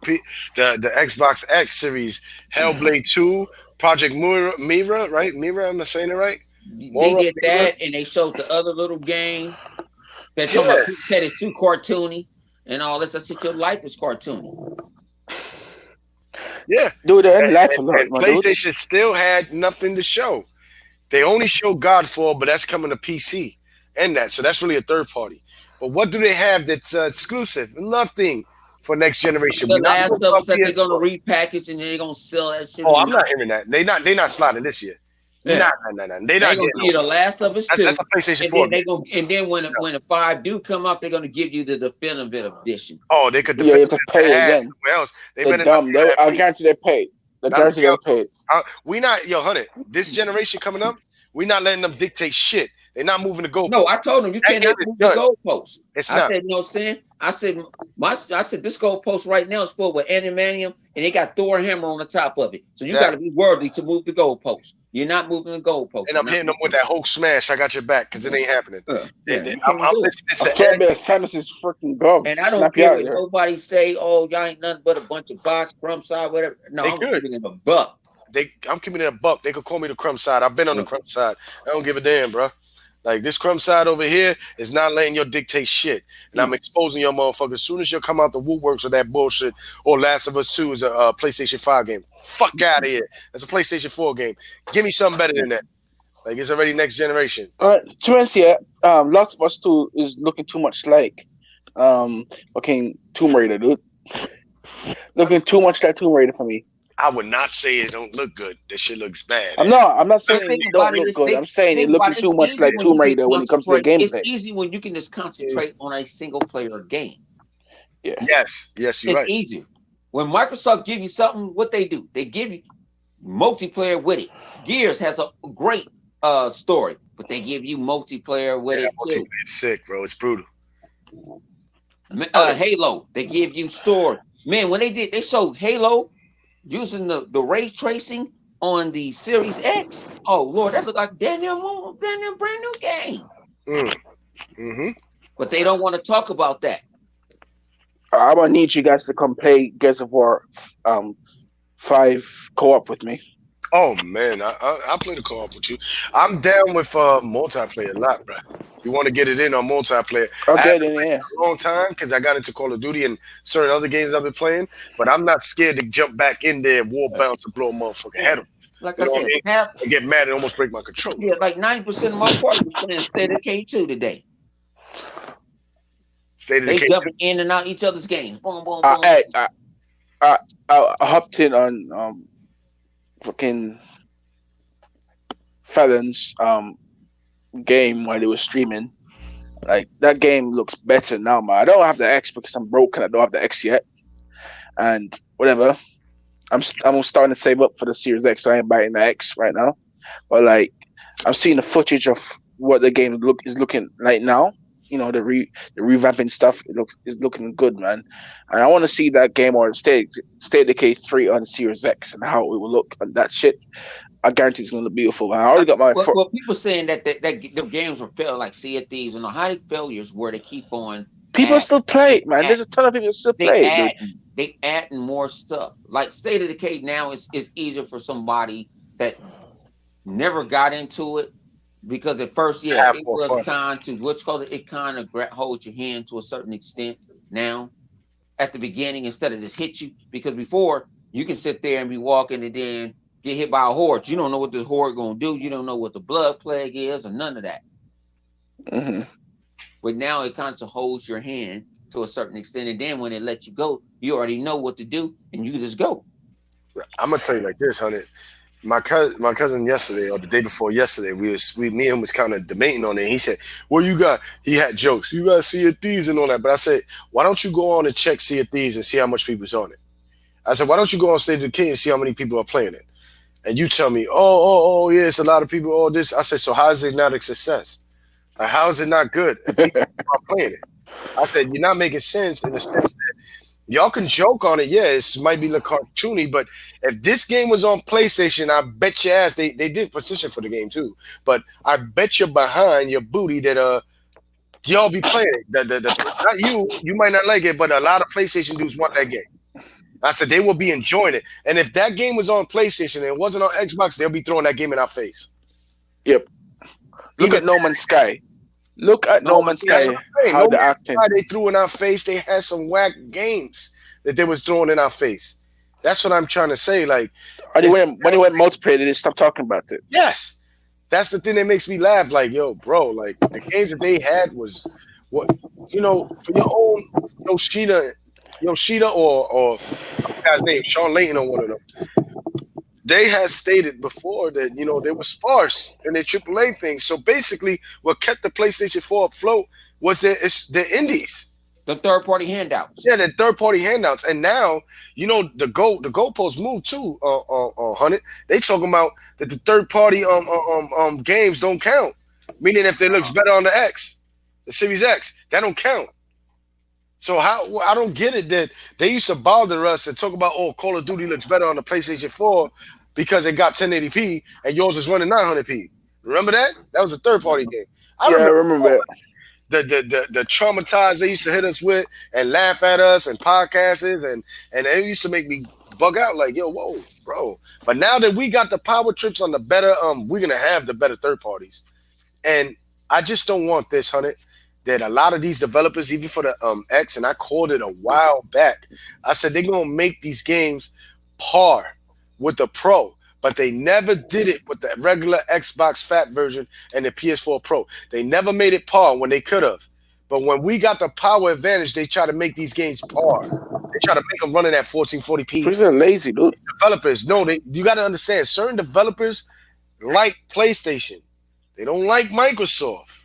Xbox X series, Hellblade 2, Project Mira, right? Mira, am I saying it right? They did that, and they showed the other little game. They're talking about that is too cartoony and all this. I said your life is cartoony. Yeah, dude, and PlayStation still had nothing to show. They only show Godfall, but that's coming to PC and that, so that's really a third party. But what do they have that's exclusive? Nothing for next generation. The last of us that they're gonna repackage and they're gonna sell that shit. Oh, I'm not hearing that. They not sliding this year. Yeah. No. They're not gonna give you the Last of Us 2. That's a PlayStation 4. And then when the 5 do come out, they're gonna give you the definitive edition. Oh, they could. Yeah, you have to pay again. Else. They're dumb. I guarantee they paid. We not, Hunter. This generation coming up, we not letting them dictate shit. They're not moving the goalpost. No, I told them you cannot move the goalpost. I said, no, saying. I said this goalpost right now is full with animanium, and they got Thor hammer on the top of it. So you got to be worthy to move the goalpost. You're not moving the goalpost. And I'm hitting them with that Hulk smash. I got your back because it ain't happening. I'm listening to Thanos' freaking go. And I don't care what nobody say. Oh, y'all ain't nothing but a bunch of box, crumb side, whatever. No, I'm giving them a buck. I'm giving it a buck. They could call me the crumb side. I've been on the crumb side. I don't give a damn, bro. Like this crumb side over here is not letting you dictate shit. And I'm exposing your motherfuckers. As soon as you come out the woodworks with that bullshit, or Last of Us 2 is a PlayStation 5 game. Fuck out of here. That's a PlayStation 4 game. Give me something better than that. Like it's already next generation. Last of Us 2 is looking too much like fucking Tomb Raider, dude. Looking too much like Tomb Raider for me. I would not say it don't look good. This shit looks bad. I'm not saying it don't look good. I'm saying it looking too much like Tomb Raider when it comes to the gameplay. It's easy when you can just concentrate on a single player game. Yeah. Yes, you're right. It's easier. When Microsoft give you something, what they do? They give you multiplayer with it. Gears has a great story, but they give you multiplayer with it too. It's sick, bro. It's brutal. Halo, they give you story. Man, when they showed Halo using the ray tracing on the Series X. Oh Lord, that looked like damn near brand new game. Mm-hmm. But they don't want to talk about that. I'm gonna need you guys to come play Gears of War 5 co-op with me. Oh man, I play the co-op with you. I'm down with multiplayer a lot, bro. You want to get it in on multiplayer. I Okay, haven't then played yeah. it in a long time because I got into Call of Duty and certain other games I've been playing, but I'm not scared to jump back in there, war bound to blow a motherfucker head off. Like You I know what I said, mean? I get mad and almost break my controller. like 90% of my party was playing State of K2 today. State of They Decay. jumping in and out each other's games. Boom, boom, boom. I hopped in on fucking Felon's game while they were streaming. Like that game looks better now, man. I don't have the X because I'm broken. I don't have the X yet, and whatever. I'm starting to save up for the Series X, so I ain't buying the X right now. But like, I'm seeing the footage of what the game is looking like now. You know, the revamping stuff. Is looking good, man. And I want to see that game or State of Decay 3 on the Series X and how it will look. And that shit, I guarantee it's gonna look beautiful. Man. I already got my. Well, people saying that the games were failed, like Sea of Thieves, and how the failures were they keep on. People still play it, man. There's a ton of people still play it. They adding more stuff. Like State of Decay now is easier for somebody that never got into it, because at first, it was kind to what's called it kind of holds your hand to a certain extent now. At the beginning, instead of just hit you, because before you can sit there and be walking and then get hit by a horde. You don't know what this horde gonna do. You don't know what the blood plague is or none of that. Mm-hmm. But now it kind of holds your hand to a certain extent, and then when it lets you go, you already know what to do, and you can just go. I'm gonna tell you like this, honey. My cousin yesterday or the day before yesterday, me and him was kind of debating on it. He said, "Well, you got." He had jokes. You got Sea of Thieves and all that, but I said, "Why don't you go on and check Sea of Thieves and see how much people's on it?" I said, "Why don't you go on State of Decay and see how many people are playing it?" And you tell me, "Oh, yeah, it's a lot of people." All this. I said, "So how is it not a success? Like, how is it not good if these people are playing it?" I said, "You're not making sense in the sense that y'all can joke on it. Yeah, it might be a little cartoony, but if this game was on PlayStation, I bet your ass they did position for the game too. But I bet you're behind your booty that y'all be playing it. Not you might not like it, but a lot of PlayStation dudes want that game." I said they will be enjoying it. And if that game was on PlayStation and it wasn't on Xbox, they'll be throwing that game in our face. Yep. Look at No Man's Sky. Look at No Man's Sky. How the acting. They threw in our face. They had some whack games that they was throwing in our face. That's what I'm trying to say. Like, when he went multiplayer, they stopped talking about it. Yes, that's the thing that makes me laugh. Like, yo, bro, like the games that they had was what for your own Yoshida or the guy's name, Sean Layton or one of them. They had stated before that they were sparse in their AAA things. So basically, what kept the PlayStation 4 afloat was the indies, the third-party handouts. Yeah, the third-party handouts. And now, the goalposts moved too. Hunted. They talking about that the third-party games don't count. Meaning, if it looks better on the X, the Series X, that don't count. So I don't get it that they used to bother us and talk about, Call of Duty looks better on the PlayStation 4 because it got 1080p and yours is running 900p. Remember that? That was a third-party game. I remember that. The traumatized they used to hit us with and laugh at us and podcasts and it used to make me bug out like, yo, whoa, bro. But now that we got the power trips on the better, we're gonna have the better third parties. And I just don't want this, Hunted. That a lot of these developers, even for the X, and I called it a while back, I said they're going to make these games par with the Pro, but they never did it with the regular Xbox Fat version and the PS4 Pro. They never made it par when they could have. But when we got the power advantage, they try to make these games par. They try to make them running at 1440p. They're lazy, dude. Developers, no, you got to understand, certain developers like PlayStation. They don't like Microsoft.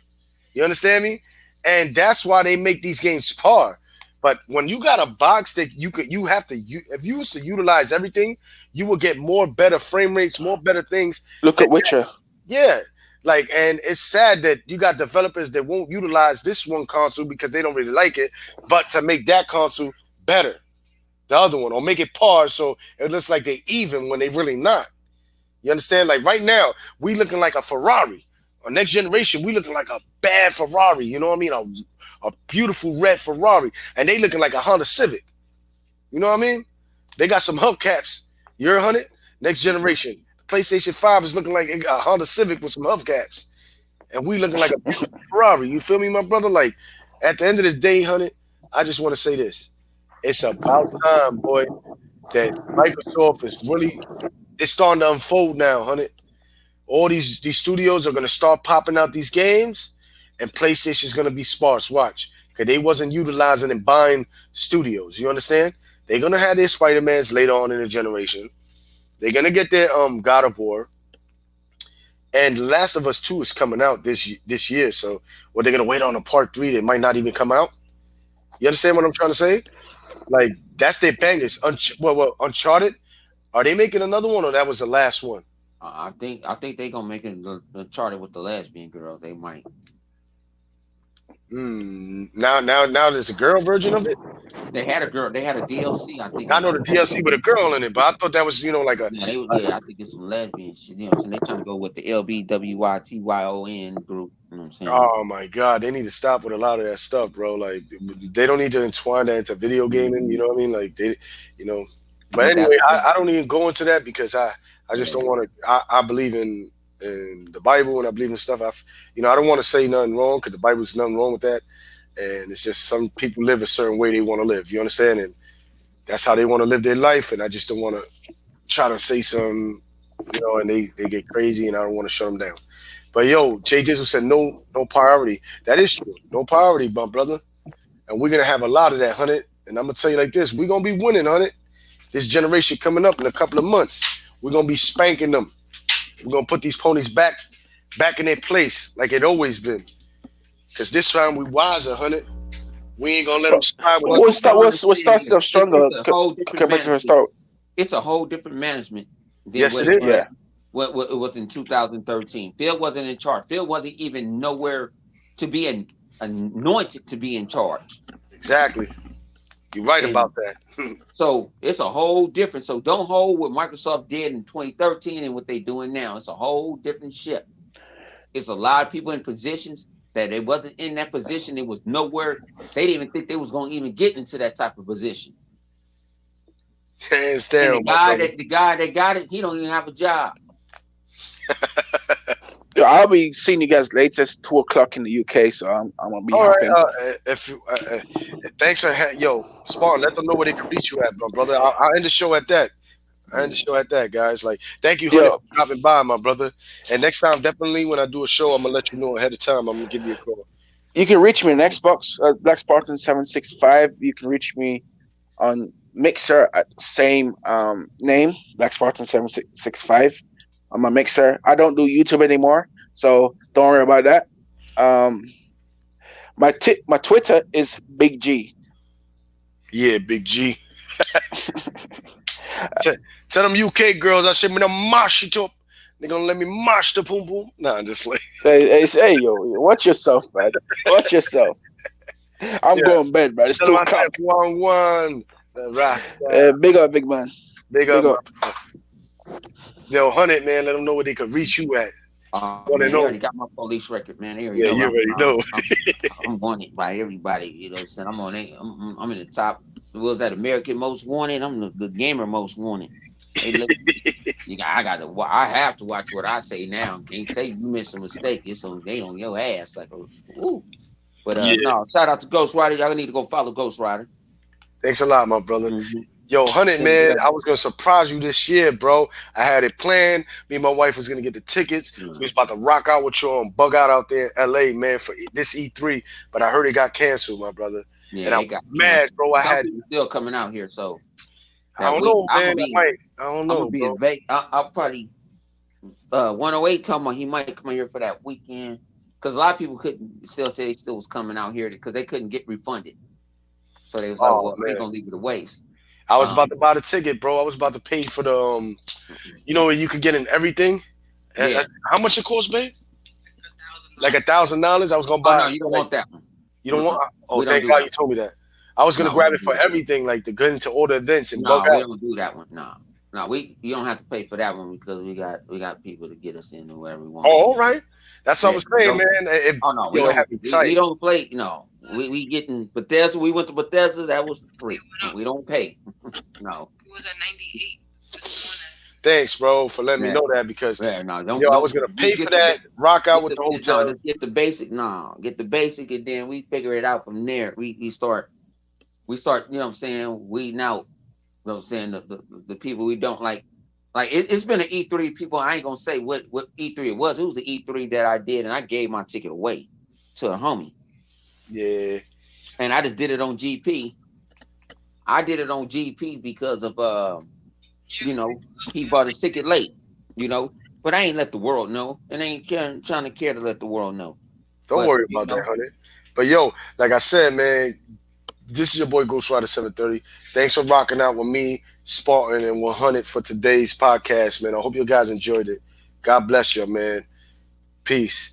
You understand me? And that's why they make these games par. But when you got a box that if you used to utilize everything, you will get more better frame rates, more better things. Look at Witcher. Yeah. And it's sad that you got developers that won't utilize this one console because they don't really like it, but to make that console better, the other one, or make it par so it looks like they even when they really not. You understand? Like right now, we looking like a Ferrari. Our next generation, we looking like a bad Ferrari, you know what I mean? A beautiful red Ferrari. And they looking like a Honda Civic. You know what I mean? They got some hubcaps. You're 100? Next generation. PlayStation 5 is looking like a Honda Civic with some hubcaps. and we looking like a beautiful Ferrari. You feel me, my brother? Like at the end of the day, honey, I just want to say this: it's about time, boy, that Microsoft is really it's starting to unfold now, honey. All these studios are gonna start popping out these games, and PlayStation's gonna be sparse. Watch, because they wasn't utilizing and buying studios. You understand? They're gonna have their Spider-Mans later on in the generation. They're gonna get their God of War, and Last of Us 2 is coming out this year. So, what they're gonna wait on a part 3 that might not even come out. You understand what I'm trying to say? Like that's their bangers. Uncharted. Are they making another one, or that was the last one? I think they gonna make it the Charter with the lesbian girls. They might. Now there's a girl version of it. They had a girl. They had a DLC. I think. I know the DLC with a girl in it, but I thought that was like a. Yeah, I think it's some lesbian shit. You know, so they trying to go with the LBWYTYON group. You know what I'm saying? Oh my god, they need to stop with a lot of that stuff, bro. Like they don't need to entwine that into video gaming. You know what I mean? Like they, you know. But anyway, I don't even go into that because I just don't want to. I believe in the Bible and I believe in stuff. I don't want to say nothing wrong because the Bible's nothing wrong with that. And it's just some people live a certain way they want to live. You understand? And that's how they want to live their life. And I just don't want to try to say some, and they get crazy and I don't want to shut them down. But yo, Jay Jizzle said no priority. That is true. No priority, my brother. And we're going to have a lot of that, honey. And I'm going to tell you like this. We're going to be winning, honey. This generation coming up in a couple of months. We're going to be spanking them. We're going to put these ponies back in their place like it always been. Because this time we wiser, honey. We ain't going to let them slide. We'll start off stronger compared to her start. It's a whole different management. Yes, it is. Yeah. What it was in 2013. Phil wasn't in charge. Phil wasn't even nowhere to be anointed to be in charge. Exactly. You're right about that. So it's a whole different. So don't hold what Microsoft did in 2013 and what they're doing now. It's a whole different ship. It's a lot of people in positions that they wasn't in that position. It was nowhere. They didn't even think they was going to even get into that type of position. Hands down. The guy that got it, he don't even have a job. Yo, I'll be seeing you guys latest 2:00 in the UK, so I'm gonna be. All right. Thanks for Spartan. Let them know where they can reach you at, my brother. I'll end the show at that. Guys. Like, thank you for dropping by, my brother. And next time, definitely when I do a show, I'm gonna let you know ahead of time. I'm gonna give you a call. You can reach me on Xbox, Black Spartan 765. You can reach me on Mixer at the same name, Black Spartan 765. On my Mixer. I don't do YouTube anymore, so don't worry about that. My Twitter is Big G. Yeah, Big G. Tell them UK girls I said me to mash it up. They're gonna let me mash the boom boom. Nah, I'm just like hey yo, watch yourself, man. Watch yourself. I'm going to bed, man. It's too cold. 1-1. Right. Big up, big man. Big up. Yo, 100, man, let them know where they could reach you at. Man, they already got my police record, man. You already know. I'm wanted by everybody. You know what I'm saying? I'm in the top. Was that American Most Wanted? I'm the gamer most wanted. Hey, look, I have to watch what I say now. Can't say you missed a mistake. They on your ass like ooh. But no, shout out to Ghost Rider. Y'all need to go follow Ghost Rider. Thanks a lot, my brother. Mm-hmm. Yo, 100, man, I was going to surprise you this year, bro. I had it planned. Me and my wife was going to get the tickets. Mm-hmm. We was about to rock out with you and bug out there in L.A., man, for this E3. But I heard it got canceled, my brother. Yeah, and I got mad, bro. Still coming out here, so. I don't know, man. I don't know, bro. I'll probably 108 talking about he might come here for that weekend. Because a lot of people couldn't still say they still was coming out here because they couldn't get refunded. So they was like, we're going to leave it a waste. I was about to buy the ticket, bro. I was about to pay for the, you could get in everything. Yeah. How much it cost, babe? Like $1,000. I was gonna buy. No, you don't want that one. You don't want? Oh, thank God you told me that. I was gonna grab it for everything, like to get into all the events and bug out. We don't do that one. No, you don't have to pay for that one because we got people to get us into wherever we want. Oh, all right. That's what I was saying, man. We don't play. No. We getting Bethesda. We went to Bethesda. That was free. We don't pay. No. It was at 98. Thanks, bro, for letting me know that because yeah, no, I was gonna pay for that, rock out with the hotel. No, just get the basic. No, get the basic, and then we figure it out from there. We start. You know what I'm saying? Weeding out. You know what I'm saying? The people we don't like. Like it's been an E3. People, I ain't gonna say what E3 it was. It was the E3 that I did, and I gave my ticket away to a homie. Yeah. And I just did it on GP. I did it on GP because of you know, he bought his ticket late, you know. But I ain't let the world know, and I ain't trying to care to let the world know. Don't worry about that, honey. But yo, like I said, man, this is your boy Ghost Rider 730. Thanks for rocking out with me, Spartan, and 100 for today's podcast, man. I hope you guys enjoyed it. God bless you, man. Peace.